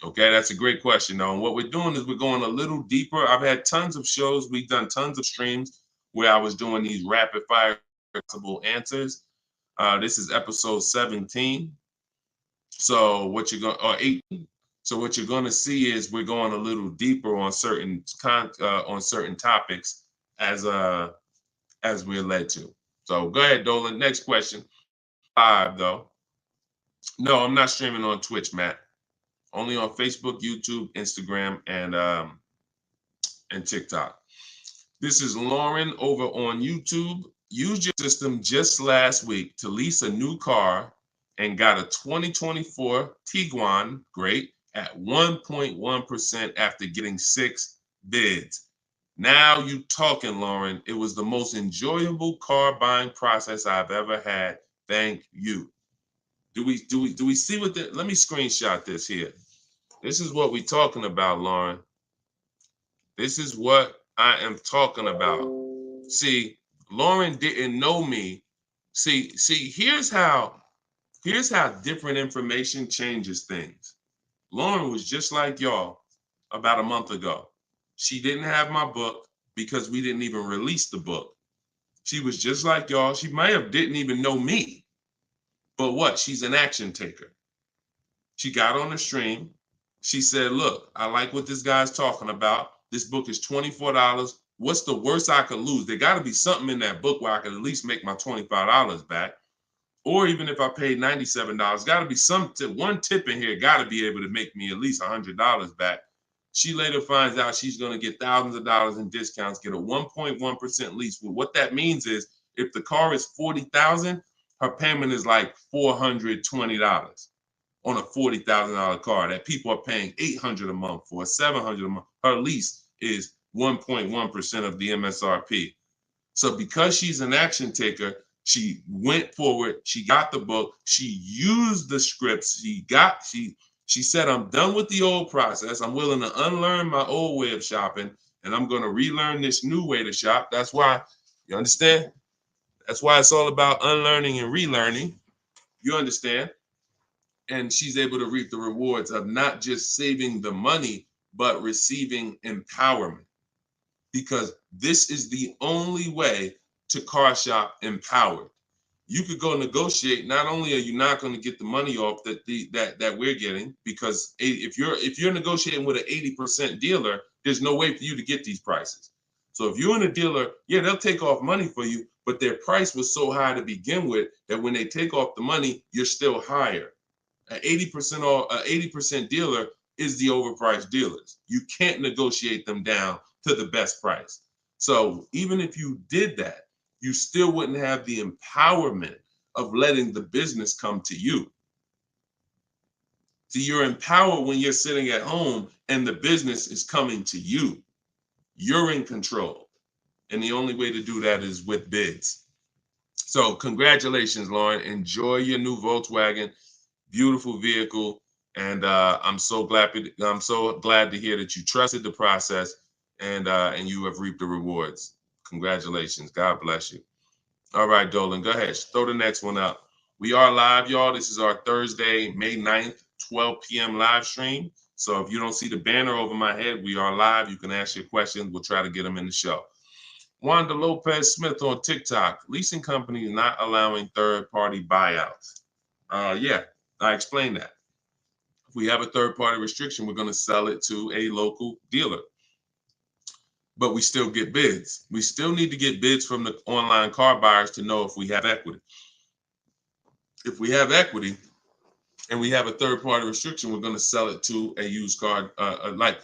Okay, that's a great question, though. And what we're doing is we're going a little deeper. I've had tons of shows. We've done tons of streams where I was doing these rapid fire answers. This is episode 17. So what you're going, or 18. So what you're going to see is we're going a little deeper on certain topics as we're led to. So go ahead, Dolan. Next question. 5 though. No, I'm not streaming on Twitch, Matt. Only on Facebook, YouTube, Instagram, and TikTok. This is Lauren over on YouTube. Used your system just last week to lease a new car and got a 2024 Tiguan, great, at 1.1% after getting 6 bids. Now you talking, Lauren. It was the most enjoyable car buying process I've ever had. Thank you. Do we see what the, let me screenshot this here. This is what we're talking about, Lauren. This is what I am talking about. See, Lauren didn't know me. See, here's how different information changes things. Lauren was just like y'all about a month ago. She didn't have my book because we didn't even release the book. She was just like y'all. She might have didn't even know me. But what? She's an action taker. She got on the stream. She said, look, I like what this guy's talking about. This book is $24. What's the worst I could lose? There got to be something in that book where I could at least make my $25 back. Or even if I paid $97, got to be some tip, one tip in here got to be able to make me at least $100 back. She later finds out she's going to get thousands of dollars in discounts, get a 1.1% lease. Well, what that means is if the car is $40,000, her payment is like $420 on a $40,000 car that people are paying $800 a month for, $700 a month. Her lease is 1.1% of the MSRP. So because she's an action taker, she went forward, she got the book, she used the scripts, she said, I'm done with the old process. I'm willing to unlearn my old way of shopping, and I'm going to relearn this new way to shop. That's why, you understand? That's why it's all about unlearning and relearning. You understand? And she's able to reap the rewards of not just saving the money, but receiving empowerment. Because this is the only way to car shop empowered. you could go negotiate. Not only are you not going to get the money off that we're getting, because if you're negotiating with an 80% dealer, there's no way for you to get these prices. So if you're in a dealer, yeah, they'll take off money for you, but their price was so high to begin with that when they take off the money, you're still higher. An 80% or 80% dealer is the overpriced dealers. You can't negotiate them down to the best price. So even if you did that, you still wouldn't have the empowerment of letting the business come to you. So you're empowered when you're sitting at home and the business is coming to you. You're in control. And the only way to do that is with bids. So congratulations, Lauren. Enjoy your new Volkswagen. Beautiful vehicle. And I'm so glad to hear that you trusted the process and you have reaped the rewards. Congratulations. God bless you. All right, Dolan, go ahead. Throw the next one up. We are live, y'all. This is our Thursday, May 9th, 12 p.m. live stream. So if you don't see the banner over my head, we are live. You can ask your questions. We'll try to get them in the show. Wanda Lopez Smith on TikTok. Leasing companies not allowing third-party buyouts. Yeah, I explained that. If we have a third-party restriction, we're going to sell it to a local dealer. But we still get bids. We still need to get bids from the online car buyers to know if we have equity. If we have equity and we have a third-party restriction, we're going to sell it to a used car. Like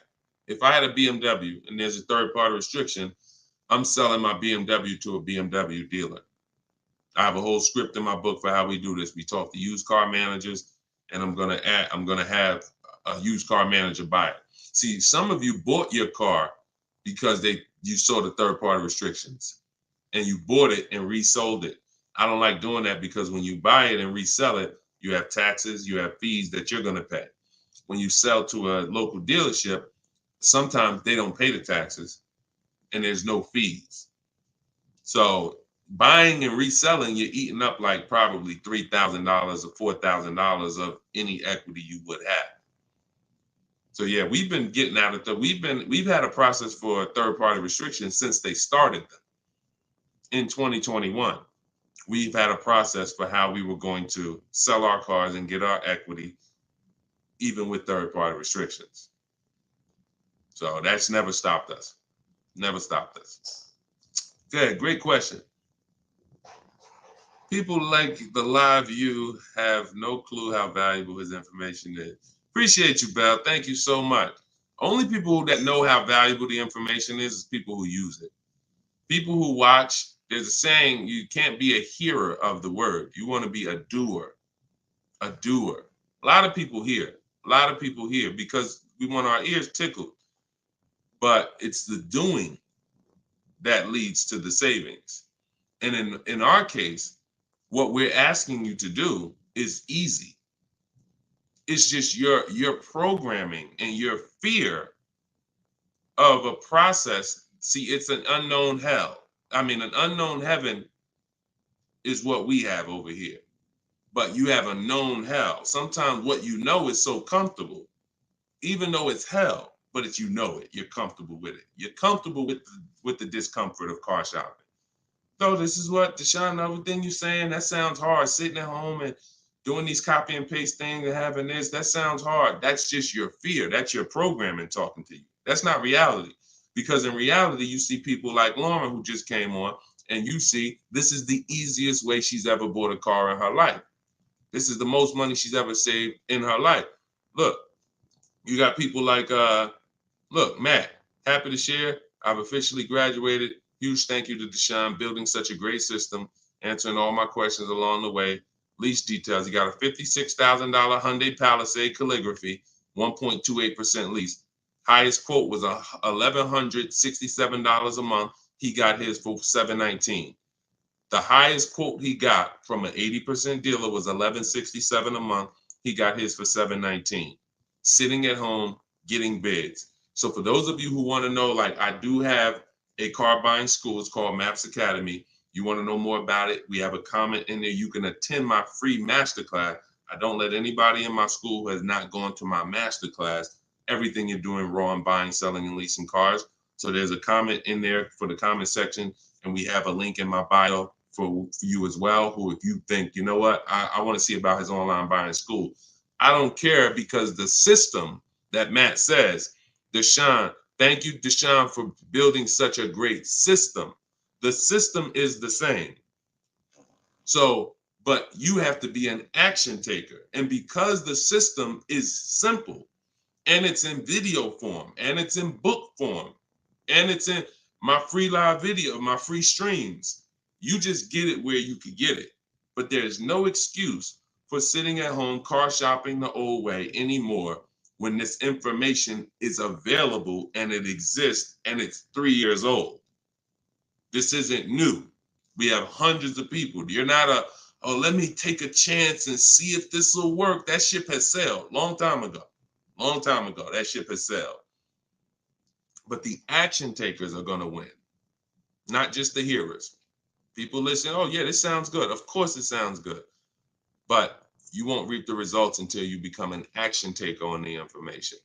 if I had a BMW and there's a third-party restriction, I'm selling my BMW to a BMW dealer. I have a whole script in my book for how we do this. We talk to used car managers, and I'm going to have a used car manager buy it. See, some of you bought your car because you saw the third-party restrictions and you bought it and resold it. I don't like doing that because when you buy it and resell it, you have taxes, you have fees that you're going to pay. When you sell to a local dealership, sometimes they don't pay the taxes and there's no fees. So buying and reselling, you're eating up like probably $3,000 or $4,000 of any equity you would have. So yeah, we've been getting out of we've had a process for third-party restrictions since they started them. In 2021, we've had a process for how we were going to sell our cars and get our equity, even with third-party restrictions. So that's never stopped us. Never stopped us. Good, great question. People like the live view have no clue how valuable his information is. Appreciate you, Belle. Thank you so much. Only people that know how valuable the information is people who use it. People who watch, there's a saying, you can't be a hearer of the word. You want to be a doer. A doer. A lot of people hear. A lot of people hear because we want our ears tickled. But it's the doing that leads to the savings. And in our case, what we're asking you to do is easy. It's just your programming and your fear of a process. See, it's an unknown hell. I mean, an unknown heaven is what we have over here. But you have a known hell. Sometimes what you know is so comfortable, even though it's hell, but it's you know it. You're comfortable with it. You're comfortable with the discomfort of car shopping. So this is what, Deshone, everything you're saying, that sounds hard. Sitting at home and doing these copy and paste things and having this, that sounds hard. That's just your fear. That's your programming talking to you. That's not reality. Because in reality, you see people like Lauren who just came on, and you see this is the easiest way she's ever bought a car in her life. This is the most money she's ever saved in her life. Look, you got people like, look, Matt, happy to share. I've officially graduated. Huge thank you to Deshone, building such a great system, answering all my questions along the way. Lease details. You got a $56,000 Hyundai Palisade calligraphy, 1.28% lease. Highest quote was $1,167 a month. He got his for $719. The highest quote he got from an 80% dealer was $1,167 a month. He got his for $719. Sitting at home, getting bids. So for those of you who want to know, like I do have a car buying school. It's called Maps Academy. You want to know more about it? We have a comment in there. You can attend my free masterclass. I don't let anybody in my school who has not gone to my masterclass, everything you're doing wrong, buying, selling, and leasing cars. So there's a comment in there for the comment section, and we have a link in my bio for you as well, who if you think, you know what, I want to see about his online buying school. I don't care, because the system that Matt says, Deshone, thank you, Deshone, for building such a great system. The system is the same. So, but you have to be an action taker. And because the system is simple, and it's in video form, and it's in book form, and it's in my free live video, my free streams, you just get it where you could get it. But there's no excuse for sitting at home car shopping the old way anymore when this information is available and it exists and it's 3 years old. This isn't new. We have hundreds of people. You're not oh, let me take a chance and see if this will work. That ship has sailed long time ago. Long time ago, that ship has sailed. But the action takers are going to win, not just the hearers. People listen, oh yeah, this sounds good. Of course it sounds good. But you won't reap the results until you become an action taker on the information.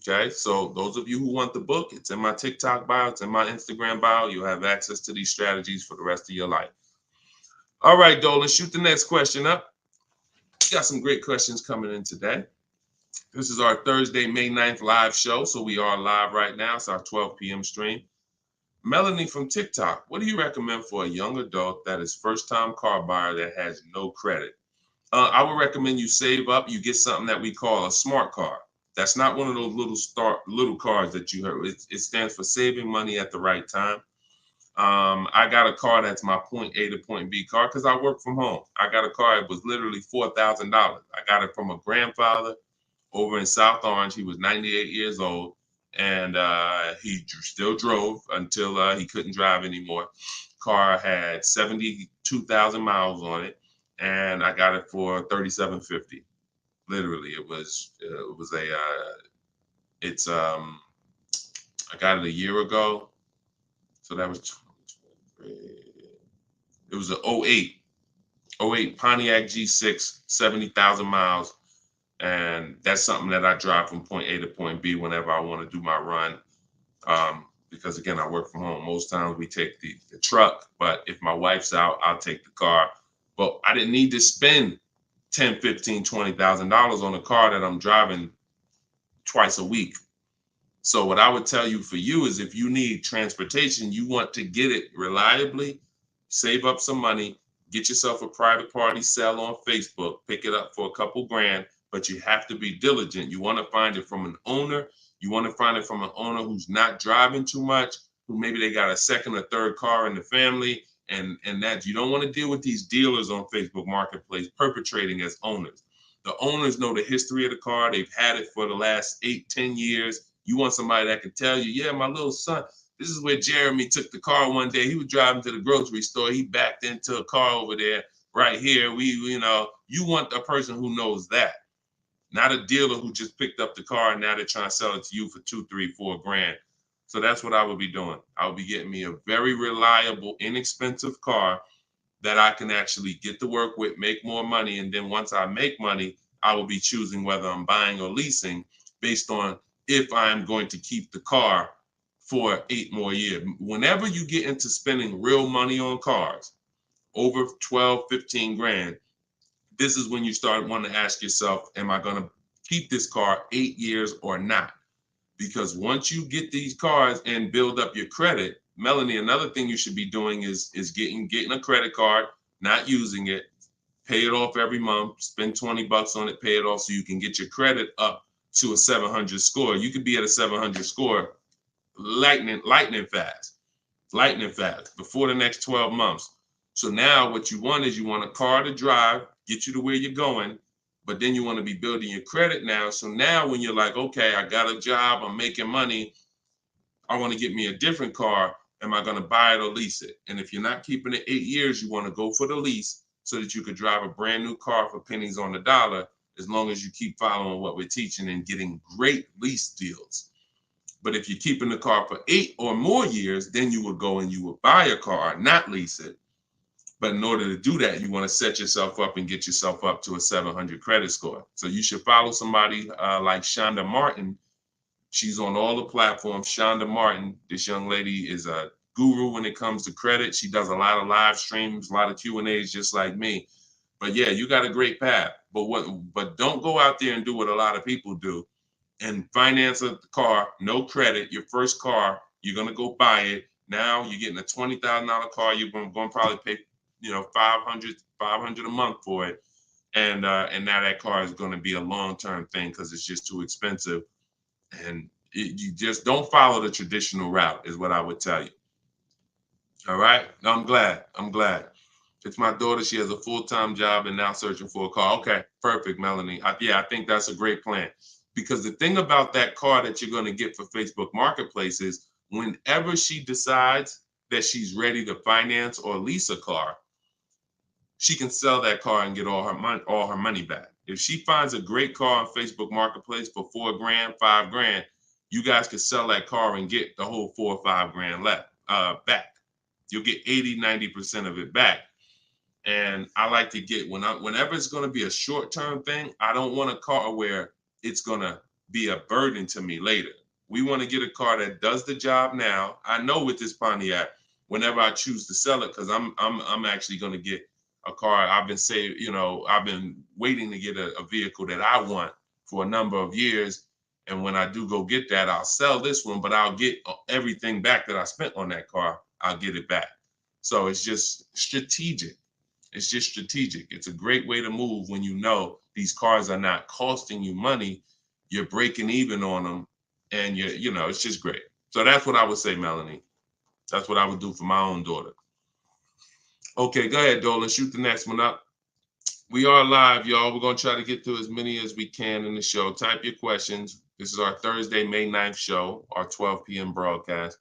Okay, so those of you who want the book, it's in my TikTok bio, it's in my Instagram bio. You'll have access to these strategies for the rest of your life. All right, Dolan, shoot the next question up. We got some great questions coming in today. This is our Thursday, May 9th live show. So we are live right now. It's our 12 p.m. stream. Melanie from TikTok, what do you recommend for a young adult that is first-time car buyer that has no credit? I would recommend you save up. You get something that we call a smart car. That's not one of those little cars that you heard. It stands for saving money at the right time. I got a car that's my point A to point B car because I work from home. I got a car that was literally $4,000. I got it from a grandfather over in South Orange. He was 98 years old, and he still drove until he couldn't drive anymore. Car had 72,000 miles on it, and I got it for $3,750. Literally, I got it a year ago, so that was it was an 08 Pontiac G6, 70,000 miles. And that's something that I drive from point A to point B whenever I want to do my run. Because again, I work from home. Most times we take the truck, but if my wife's out, I'll take the car. But I didn't need to spend $10,000, $15,000, $20,000 on a car that I'm driving twice a week. So what I would tell you for you is if you need transportation, you want to get it reliably, save up some money, get yourself a private party sell on Facebook, pick it up for a couple grand, but you have to be diligent. You want to find it from an owner. You want to find it from an owner who's not driving too much, who maybe they got a second or third car in the family, and that you don't want to deal with these dealers on Facebook Marketplace perpetrating as owners. The owners know the history of the car. They've had it for the last 8-10 years. You want somebody that can tell you, yeah, my little son, this is where Jeremy took the car one day. He was driving to the grocery store. He backed into a car over there right here. You want a person who knows that, not a dealer who just picked up the car and now they're trying to sell it to you for $2, $3, $4 grand. So that's what I would be doing. I would be getting me a very reliable, inexpensive car that I can actually get to work with, make more money. And then once I make money, I will be choosing whether I'm buying or leasing based on if I'm going to keep the car for 8 more years. Whenever you get into spending real money on cars, over 12, 15 grand, this is when you start wanting to ask yourself, am I going to keep this car 8 years or not? Because once you get these cars and build up your credit, Melanie, another thing you should be doing is getting a credit card, not using it, pay it off every month, spend $20 on it, pay it off so you can get your credit up to a 700 score. You could be at a 700 score lightning fast before the next 12 months. So now what you want is you want a car to drive, get you to where you're going, but then you want to be building your credit now. So now when you're like, okay, I got a job, I'm making money, I want to get me a different car. Am I going to buy it or lease it? And if you're not keeping it 8 years, you want to go for the lease so that you could drive a brand new car for pennies on the dollar, as long as you keep following what we're teaching and getting great lease deals. But if you're keeping the car for 8 or more years, then you would go and you would buy a car, not lease it. But in order to do that, you want to set yourself up and get yourself up to a 700 credit score. So you should follow somebody like Shonda Martin. She's on all the platforms. Shonda Martin, this young lady is a guru when it comes to credit. She does a lot of live streams, a lot of Q&As, just like me. But yeah, you got a great path. But don't go out there and do what a lot of people do and finance a car, no credit, your first car, you're gonna go buy it. Now you're getting a $20,000 car, you're going to probably pay, you know, $500 a month for it. And now that car is going to be a long-term thing because it's just too expensive. And you just don't follow the traditional route is what I would tell you. All right. I'm glad. It's my daughter. She has a full-time job and now searching for a car. Okay, perfect, Melanie. I think that's a great plan. Because the thing about that car that you're going to get for Facebook Marketplace is whenever she decides that she's ready to finance or lease a car, she can sell that car and get all her money back. If she finds a great car on Facebook Marketplace for $4,000, $5,000, you guys could sell that car and get the whole $4,000 or $5,000 back. You'll get 80-90% of it back. And I like to get whenever it's going to be a short-term thing, I don't want a car where it's going to be a burden to me later. We want to get a car that does the job now. I know with this Pontiac, whenever I choose to sell it, because I'm actually going to get a car. I've been waiting to get a vehicle that I want for a number of years. And when I do go get that, I'll sell this one, but I'll get everything back that I spent on that car. I'll get it back. So it's just strategic. It's just strategic. It's a great way to move when you know these cars are not costing you money. You're breaking even on them, and it's just great. So that's what I would say, Melanie. That's what I would do for my own daughter. Okay, go ahead, Dolan. Shoot the next one up. We are live, y'all. We're going to try to get through as many as we can in the show. Type your questions. This is our Thursday, May 9th show, our 12 p.m. broadcast.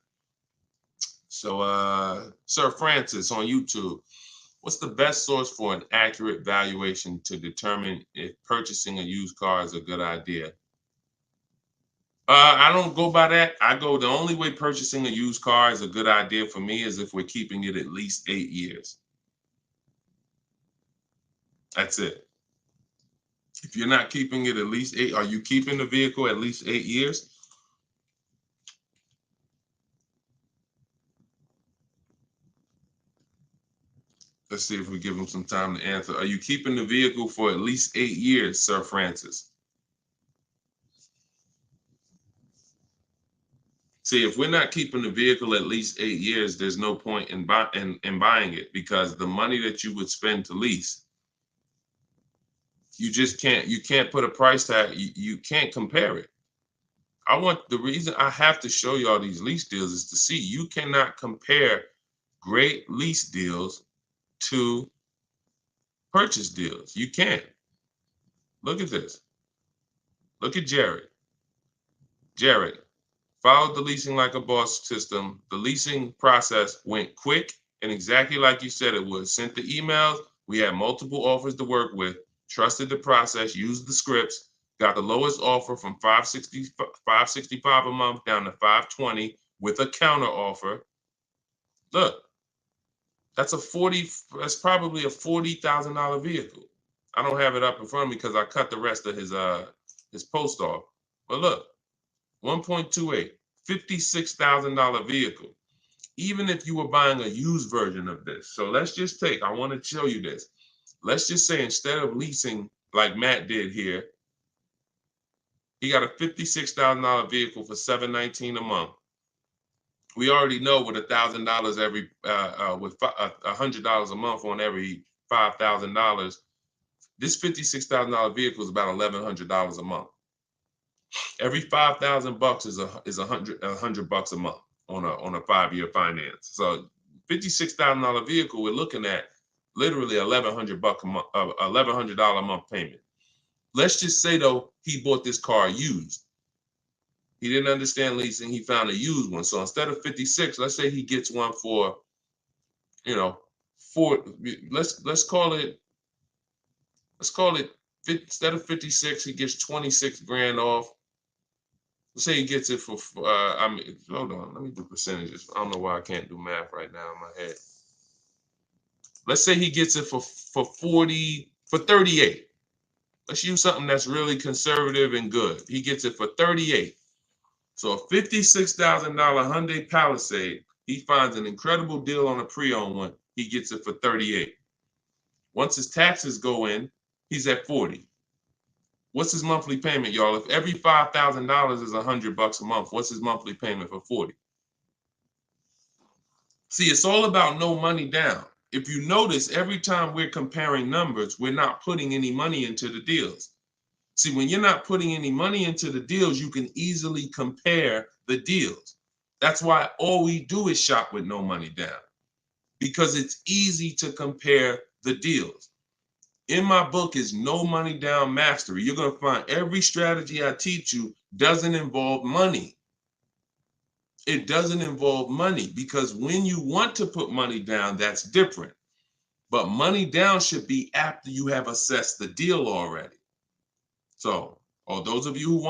So, Sir Francis on YouTube. What's the best source for an accurate valuation to determine if purchasing a used car is a good idea? I don't go by that. The only way purchasing a used car is a good idea for me is if we're keeping it at least 8 years. That's it. If you're not keeping it at least 8, are you keeping the vehicle at least 8 years? Let's see if we give him some time to answer. Are you keeping the vehicle for at least 8 years, Sir Francis? See, if we're not keeping the vehicle at least 8 years, there's no point in buying it because the money that you would spend to lease, you can't put a price tag. You can't compare it. The reason I have to show you all these lease deals is to see you cannot compare great lease deals to purchase deals. You can't. Look at this. Look at Jared. Jared followed the leasing like a boss system. The leasing process went quick and exactly like you said it would. Sent the emails. We had multiple offers to work with. Trusted the process. Used the scripts. Got the lowest offer from $565 a month down to $520 with a counter offer. Look. That's probably a $40,000 vehicle. I don't have it up in front of me because I cut the rest of his post off. But look, 1.28, $56,000 vehicle. Even if you were buying a used version of this. So let's just I want to show you this. Let's just say instead of leasing like Matt did here, he got a $56,000 vehicle for $719 a month. We already know with $1,000 every, with $100 a month on every $5,000, this $56,000 vehicle is about $1,100 a month. Every $5,000 is $100 a month on a 5-year finance. So $56,000 vehicle, we're looking at literally $1,100 a month, $1,100 a month payment. Let's just say though he bought this car used. He didn't understand leasing. He found a used one. So instead of 56, let's say he gets one for, let's call it instead of 56, he gets 26 grand off. Let's say he gets it for, hold on, let me do percentages. I don't know why I can't do math right now in my head. Let's say he gets it for 38. Let's use something that's really conservative and good. He gets it for 38. So a $56,000 Hyundai Palisade He finds an incredible deal on a pre-owned one. He gets it for 38. Once his taxes go in, he's at 40. What's his monthly payment, y'all? If every $5,000 is $100 a month, what's his monthly payment for 40? See, it's all about no money down. If you notice, every time we're comparing numbers, we're not putting any money into the deals. See, when you're not putting any money into the deals, you can easily compare the deals. That's why all we do is shop with no money down, because it's easy to compare the deals. In my book is No Money Down Mastery. You're going to find every strategy I teach you doesn't involve money. It doesn't involve money, because when you want to put money down, that's different. But money down should be after you have assessed the deal already. So, those of you who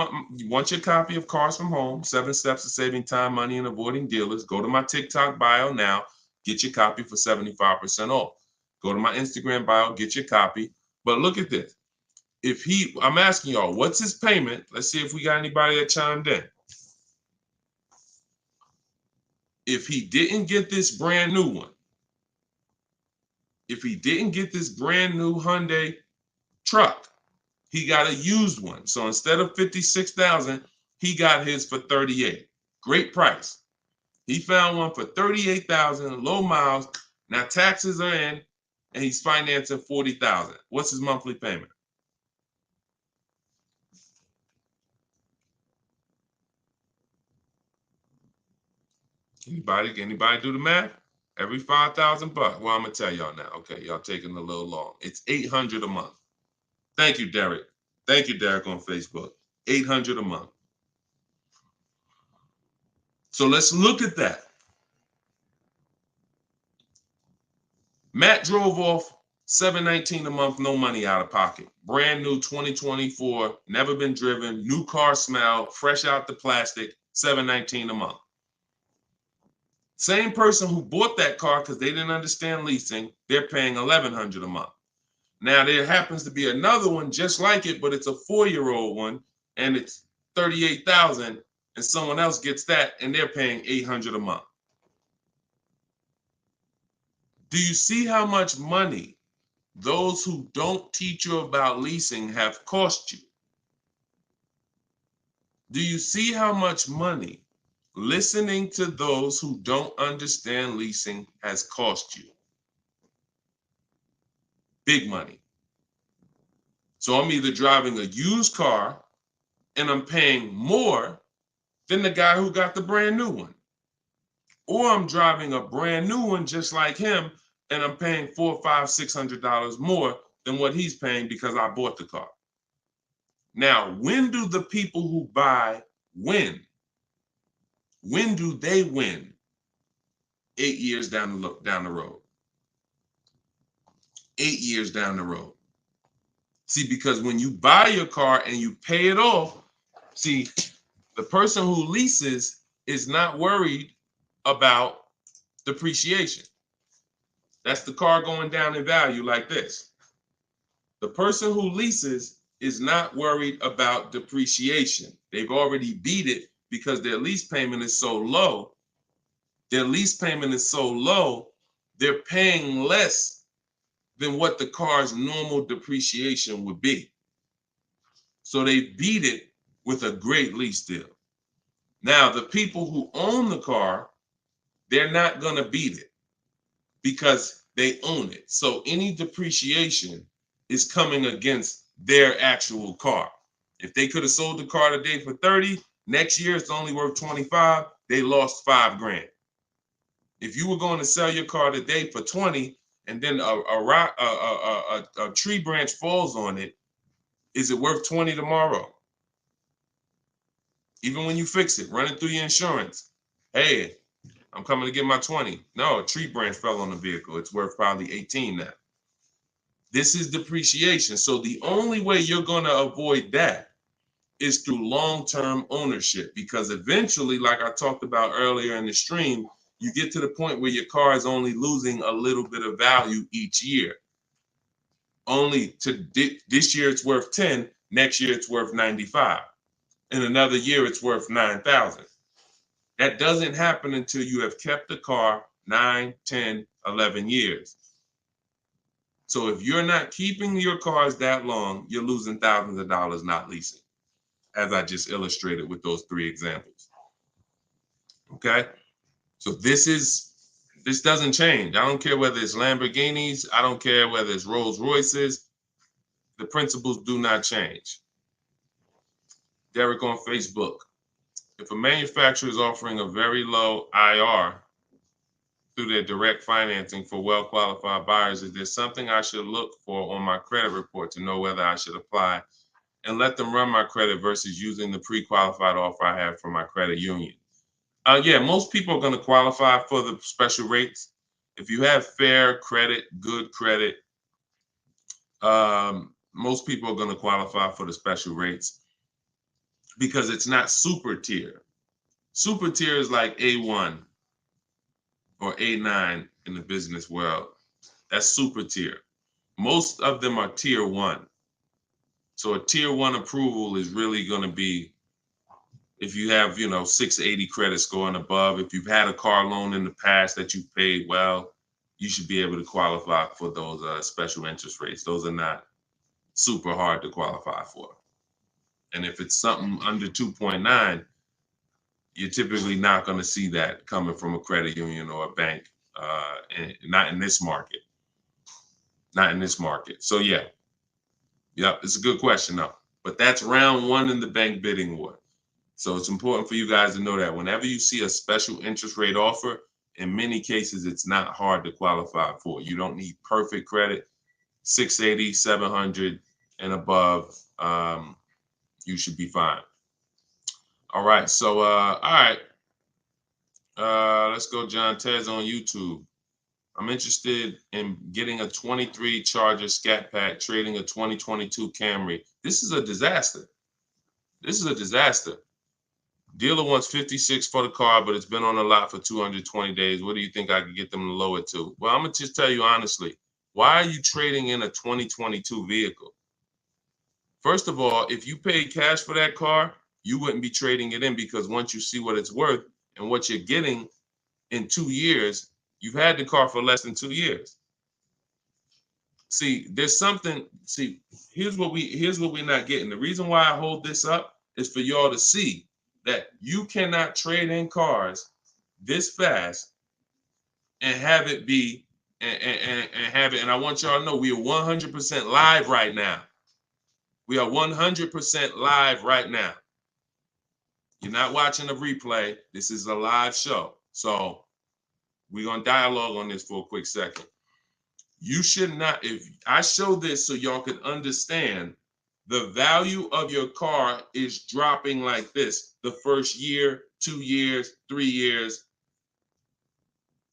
want your copy of Cars from Home, 7 Steps to Saving Time, Money, and Avoiding Dealers, go to my TikTok bio now, get your copy for 75% off. Go to my Instagram bio, get your copy. But look at this. I'm asking y'all, what's his payment? Let's see if we got anybody that chimed in. If he didn't get this brand new one, if he didn't get this brand new Hyundai truck, he got a used one. So instead of $56,000, he got his for $38,000. Great price. He found one for $38,000, low miles. Now taxes are in, and he's financing $40,000. What's his monthly payment? Anybody do the math? Every $5,000. Well, I'm gonna tell y'all now. Okay, y'all taking a little long. It's $800 a month. Thank you, Derek. Thank you, Derek, on Facebook. $800 a month. So let's look at that. Matt drove off $719 a month, no money out of pocket. Brand new 2024, never been driven, new car smell, fresh out the plastic, $719 a month. Same person who bought that car because they didn't understand leasing, they're paying $1,100 a month. Now there happens to be another one just like it, but it's a 4-year-old one, and it's $38,000, and someone else gets that, and they're paying $800 a month. Do you see how much money those who don't teach you about leasing have cost you? Do you see how much money listening to those who don't understand leasing has cost you? Big money. So I'm either driving a used car and I'm paying more than the guy who got the brand new one, or I'm driving a brand new one just like him and I'm paying $400, $500, $600 more than what he's paying because I bought the car. Now, when do the people who buy win? When do they win? 8 years down the road. 8 years down the road. See, because when you buy your car and you pay it off, see, the person who leases is not worried about depreciation. That's the car going down in value like this. The person who leases is not worried about depreciation. They've already beat it because their lease payment is so low. Their lease payment is so low, they're paying less than what the car's normal depreciation would be. So they beat it with a great lease deal. Now, the people who own the car, they're not going to beat it because they own it. So any depreciation is coming against their actual car. If they could have sold the car today for 30, next year it's only worth 25, they lost $5,000. If you were going to sell your car today for 20 and then a tree branch falls on it, is it worth 20 tomorrow? Even when you fix it, run it through your insurance. Hey, I'm coming to get my 20. No, a tree branch fell on the vehicle. It's worth probably 18 now. This is depreciation. So the only way you're going to avoid that is through long-term ownership, because eventually, like I talked about earlier in the stream, you get to the point where your car is only losing a little bit of value each year. Only to this year it's worth 10, next year it's worth 95. In another year it's worth 9,000. That doesn't happen until you have kept the car 9, 10, 11 years. So if you're not keeping your cars that long, you're losing thousands of dollars not leasing, as I just illustrated with those 3 examples. Okay? So this doesn't change. I don't care whether it's Lamborghinis. I don't care whether it's Rolls Royces. The principles do not change. Derek on Facebook. If a manufacturer is offering a very low IR through their direct financing for well-qualified buyers, is there something I should look for on my credit report to know whether I should apply and let them run my credit versus using the pre-qualified offer I have from my credit union? Yeah, most people are going to qualify for the special rates. If you have fair credit, good credit, most people are going to qualify for the special rates because it's not super tier. Super tier is like A1 or A9 in the business world. That's super tier. Most of them are tier 1. So a tier 1 approval is really going to be if you have, 680 credit score and above. If you've had a car loan in the past that you've paid well, you should be able to qualify for those special interest rates. Those are not super hard to qualify for. And if it's something under 2.9, you're typically not going to see that coming from a credit union or a bank, and not in this market. Not in this market. So yeah, it's a good question though. But that's round 1 in the bank bidding war. So it's important for you guys to know that whenever you see a special interest rate offer, in many cases, it's not hard to qualify for. You don't need perfect credit. 680, 700 and above, you should be fine. All right. So, all right. Let's go, John Tez on YouTube. I'm interested in getting a 23 Charger Scat Pack, trading a 2022 Camry. This is a disaster. This is a disaster. Dealer wants 56 for the car, but it's been on the lot for 220 days. What do you think I could get them to lower it to? Well, I'm going to just tell you honestly, why are you trading in a 2022 vehicle? First of all, if you paid cash for that car, you wouldn't be trading it in, because once you see what it's worth and what you're getting in 2 years, you've had the car for less than 2 years. See, there's something, here's what we're not getting. The reason why I hold this up is for y'all to see that you cannot trade in cars this fast and have it be and have it. And I want y'all to know we are 100% live right now. We are 100% live right now. You're not watching a replay. This is a live show. So we're going to dialogue on this for a quick second. You should not, if I show this so y'all can understand the value of your car is dropping like this the first year, 2 years, 3 years.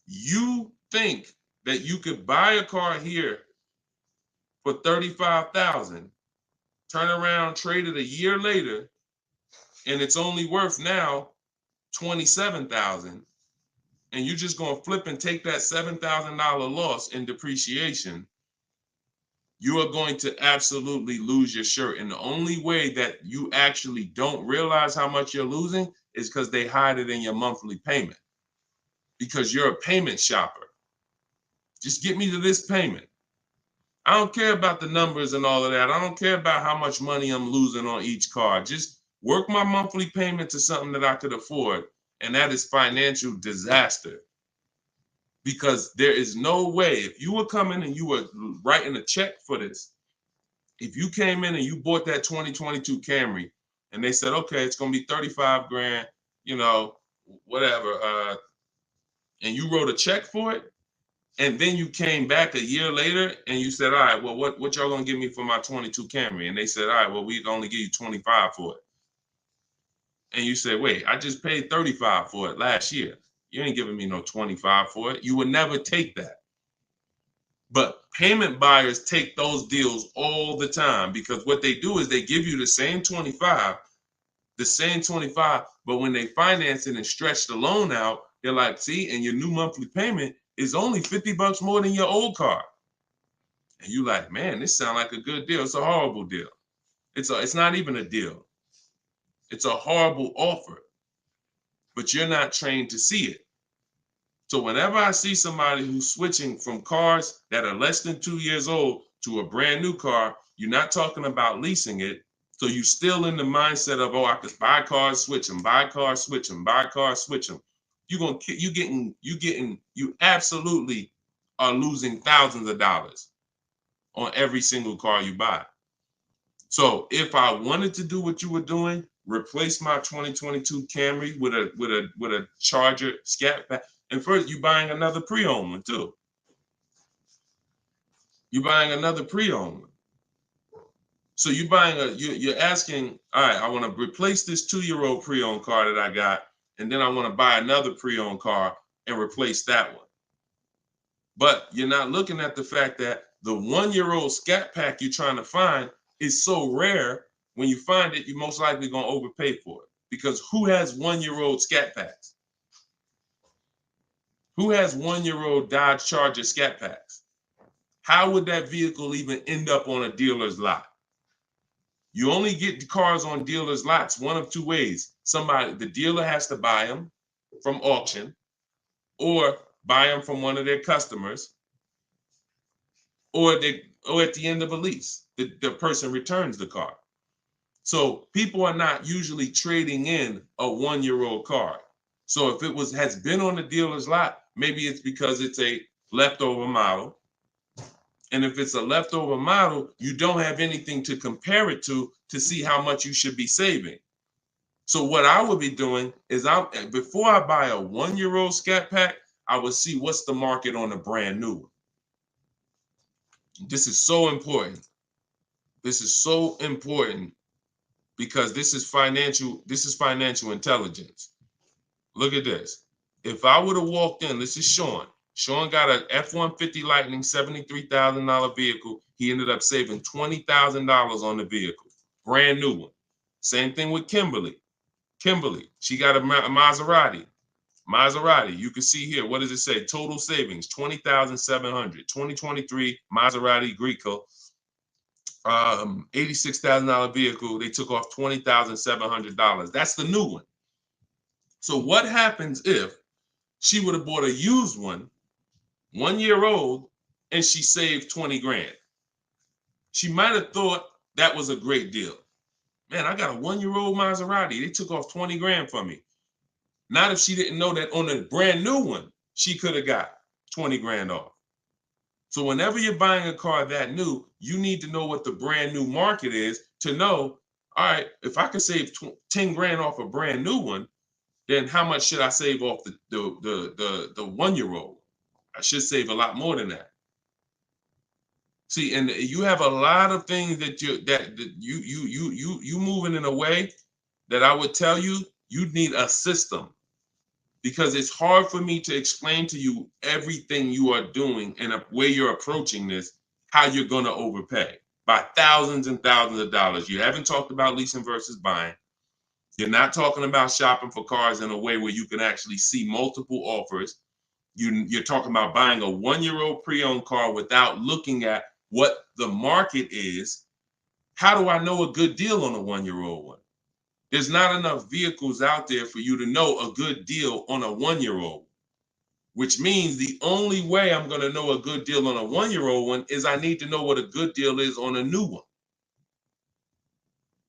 You think that you could buy a car here for $35,000, turn around, trade it a year later, and it's only worth now $27,000, and you're just going to flip and take that $7,000 loss in depreciation. You are going to absolutely lose your shirt. And the only way that you actually don't realize how much you're losing is because they hide it in your monthly payment, because you're a payment shopper. Just get me to this payment. I don't care about the numbers and all of that. I don't care about how much money I'm losing on each car. Just work my monthly payment to something that I could afford. And that is financial disaster. Because there is no way, if you were coming and you were writing a check for this, if you came in and you bought that 2022 Camry and they said, okay, it's going to be 35 grand, whatever, and you wrote a check for it, and then you came back a year later and you said, all right, well, what y'all going to give me for my 22 Camry? And they said, all right, well, we can only give you 25 for it. And you said, wait, I just paid 35 for it last year. You ain't giving me no 25 for it. You would never take that. But payment buyers take those deals all the time, because what they do is they give you the same 25, but when they finance it and stretch the loan out, they're like, see, and your new monthly payment is only $50 more than your old car. And you like, man, this sounds like a good deal. It's a horrible deal. It's not even a deal. It's a horrible offer. but you're not trained to see it. So whenever I see somebody who's switching from cars that are less than 2 years old to a brand new car, you're not talking about leasing it. So you're still in the mindset of, oh, I could buy cars, switch them, buy cars, switch them, buy cars, switch them. You absolutely are losing thousands of dollars on every single car you buy. So if I wanted to do what you were doing, replace my 2022 Camry with a Charger Scat Pack, and first you're buying another pre-owned one too. You're buying another pre-owned one. So you're asking, all right, I want to replace this 2-year-old pre-owned car that I got, and then I want to buy another pre-owned car and replace that one. But you're not looking at the fact that the 1-year-old Scat Pack you're trying to find is so rare. When you find it, you're most likely going to overpay for it. Because who has 1-year-old Scat Packs? Who has 1-year-old Dodge Charger Scat Packs? How would that vehicle even end up on a dealer's lot? You only get the cars on dealers' lots one of two ways. The dealer has to buy them from auction, or buy them from one of their customers, or at the end of a lease, the person returns the car. So people are not usually trading in a 1-year-old car. So if it has been on the dealer's lot, maybe it's because it's a leftover model. And if it's a leftover model, you don't have anything to compare it to see how much you should be saving. So what I would be doing is, before I buy a 1-year-old Scat Pack, I would see what's the market on a brand new one. This is so important. This is so important because this is financial intelligence. Look at this. If I would have walked in, this is Sean. Sean got an F-150 Lightning, $73,000 vehicle. He ended up saving $20,000 on the vehicle. Brand new one. Same thing with Kimberly. She got a Maserati. You can see here, what does it say? Total savings, $20,700. 2023 Maserati Greco, $86,000 vehicle. They took off $20,700. That's the new one. So what happens if she would have bought a used one, 1 year old, and she saved 20 grand? She might have thought that was a great deal. Man, I got a 1-year-old Maserati. They took off 20 grand from me. Not if she didn't know that on a brand new one, she could have got 20 grand off. So whenever you're buying a car that new, you need to know what the brand new market is to know, all right, if I can save 10 grand off a brand new one, then how much should I save off the 1-year-old? I should save a lot more than that. See, and you have a lot of things that you moving in a way that I would tell you need a system, because it's hard for me to explain to you everything you are doing and the way you're approaching this, how you're going to overpay by thousands and thousands of dollars. You haven't talked about leasing versus buying. You're not talking about shopping for cars in a way where you can actually see multiple offers. You're talking about buying a 1-year-old pre-owned car without looking at what the market is. How do I know a good deal on a 1-year-old one? There's not enough vehicles out there for you to know a good deal on a 1-year-old, which means the only way I'm going to know a good deal on a 1-year-old one is I need to know what a good deal is on a new one.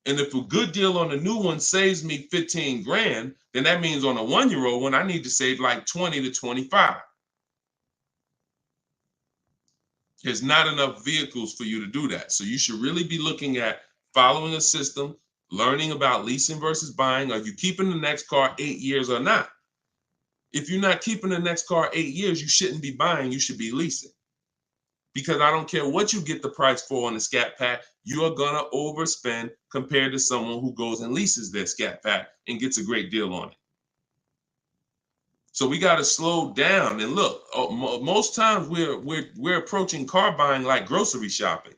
And if a good deal on a new one saves me 15 grand, then that means on a 1-year-old one, I need to save like 20 to 25. There's not enough vehicles for you to do that. So you should really be looking at following a system, learning about leasing versus buying. Are you keeping the next car 8 years or not? If you're not keeping the next car 8 years, you shouldn't be buying, you should be leasing. Because I don't care what you get the price for on the Scat Pack, you are going to overspend compared to someone who goes and leases their Scat Pack and gets a great deal on it. So we got to slow down and look. Most times we're approaching car buying like grocery shopping.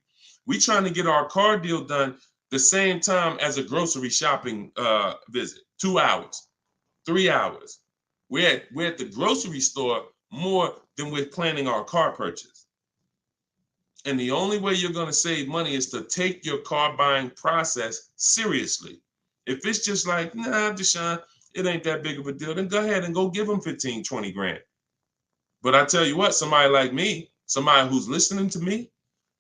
We're trying to get our car deal done the same time as a grocery shopping visit, 2 hours, 3 hours. We're at the grocery store more than we're planning our car purchase. And the only way you're going to save money is to take your car buying process seriously. If it's just like, nah, Deshone, it ain't that big of a deal, then go ahead and go give them 15, 20 grand. But I tell you what, somebody like me, somebody who's listening to me,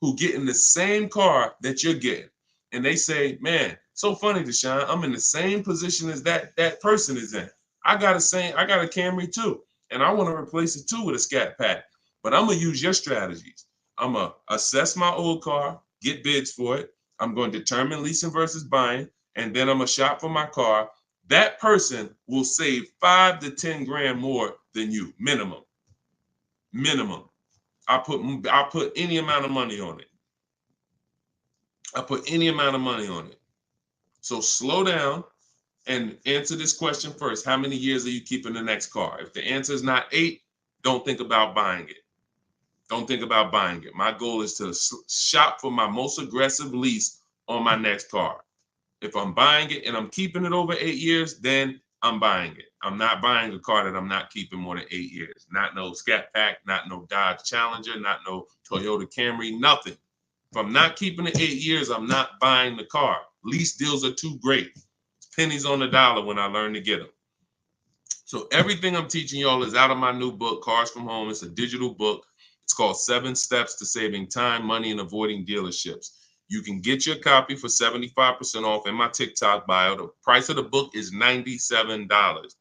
who getting the same car that you're getting, and they say, man, so funny, Deshone, I'm in the same position as that person is in. I got a Camry too, and I want to replace it too with a Scat Pack. But I'm gonna use your strategies. I'm gonna assess my old car, get bids for it. I'm going to determine leasing versus buying, and then I'm gonna shop for my car. That person will save 5 to 10 grand more than you, minimum. Minimum. I'll put any amount of money on it. I put any amount of money on it. So slow down and answer this question first. How many years are you keeping the next car? If the answer is not 8, don't think about buying it. Don't think about buying it. My goal is to shop for my most aggressive lease on my next car. If I'm buying it and I'm keeping it over 8 years, then I'm buying it. I'm not buying a car that I'm not keeping more than 8 years. Not no Scat Pack, not no Dodge Challenger, not no Toyota Camry, nothing. If I'm not keeping it 8 years, I'm not buying the car. Lease deals are too great. It's pennies on the dollar when I learn to get them. So everything I'm teaching y'all is out of my new book, Cars from Home. It's a digital book. It's called 7 Steps to Saving Time, Money, and Avoiding Dealerships. You can get your copy for 75% off in my TikTok bio. The price of the book is $97.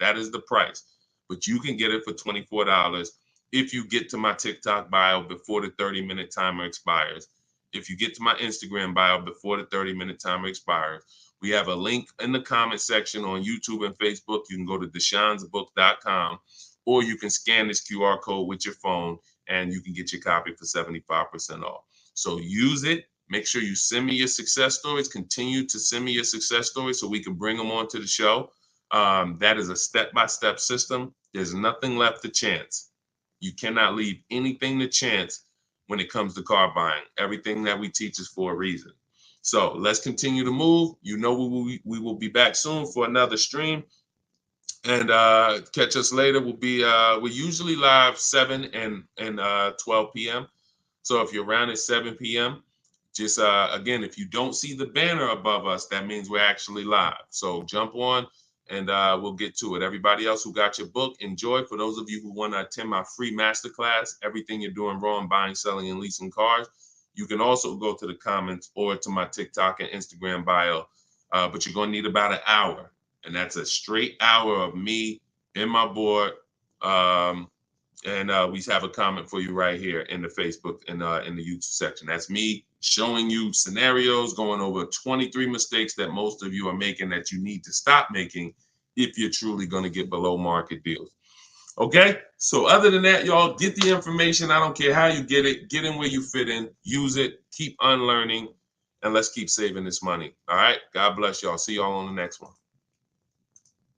That is the price. But you can get it for $24 if you get to my TikTok bio before the 30-minute timer expires. If you get to my Instagram bio before the 30-minute timer expires. We have a link in the comment section on YouTube and Facebook. You can go to deshonsbook.com, or you can scan this QR code with your phone and you can get your copy for 75% off. So use it. Make sure you send me your success stories. Continue to send me your success stories so we can bring them onto the show. That is a step-by-step system. There's nothing left to chance. You cannot leave anything to chance when it comes to car buying. Everything that we teach is for a reason. So let's continue to move. You know, we will be back soon for another stream. And catch us later. We're usually live 7 and 12 p.m. So if you're around at 7 p.m., just again, if you don't see the banner above us, that means we're actually live. So jump on and we'll get to it. Everybody else who got your book, enjoy. For those of you who want to attend my free masterclass, Everything You're Doing Wrong, Buying, Selling, and Leasing Cars, you can also go to the comments or to my TikTok and Instagram bio. But you're going to need about an hour. And that's a straight hour of me and my board. And we have a comment for you right here in the Facebook and in the YouTube section. That's me showing you scenarios, going over 23 mistakes that most of you are making that you need to stop making if you're truly going to get below market deals. Okay, so other than that, y'all, get the information. I don't care how you get it. Get in where you fit in. Use it. Keep unlearning. And let's keep saving this money. All right, God bless y'all. See y'all on the next one.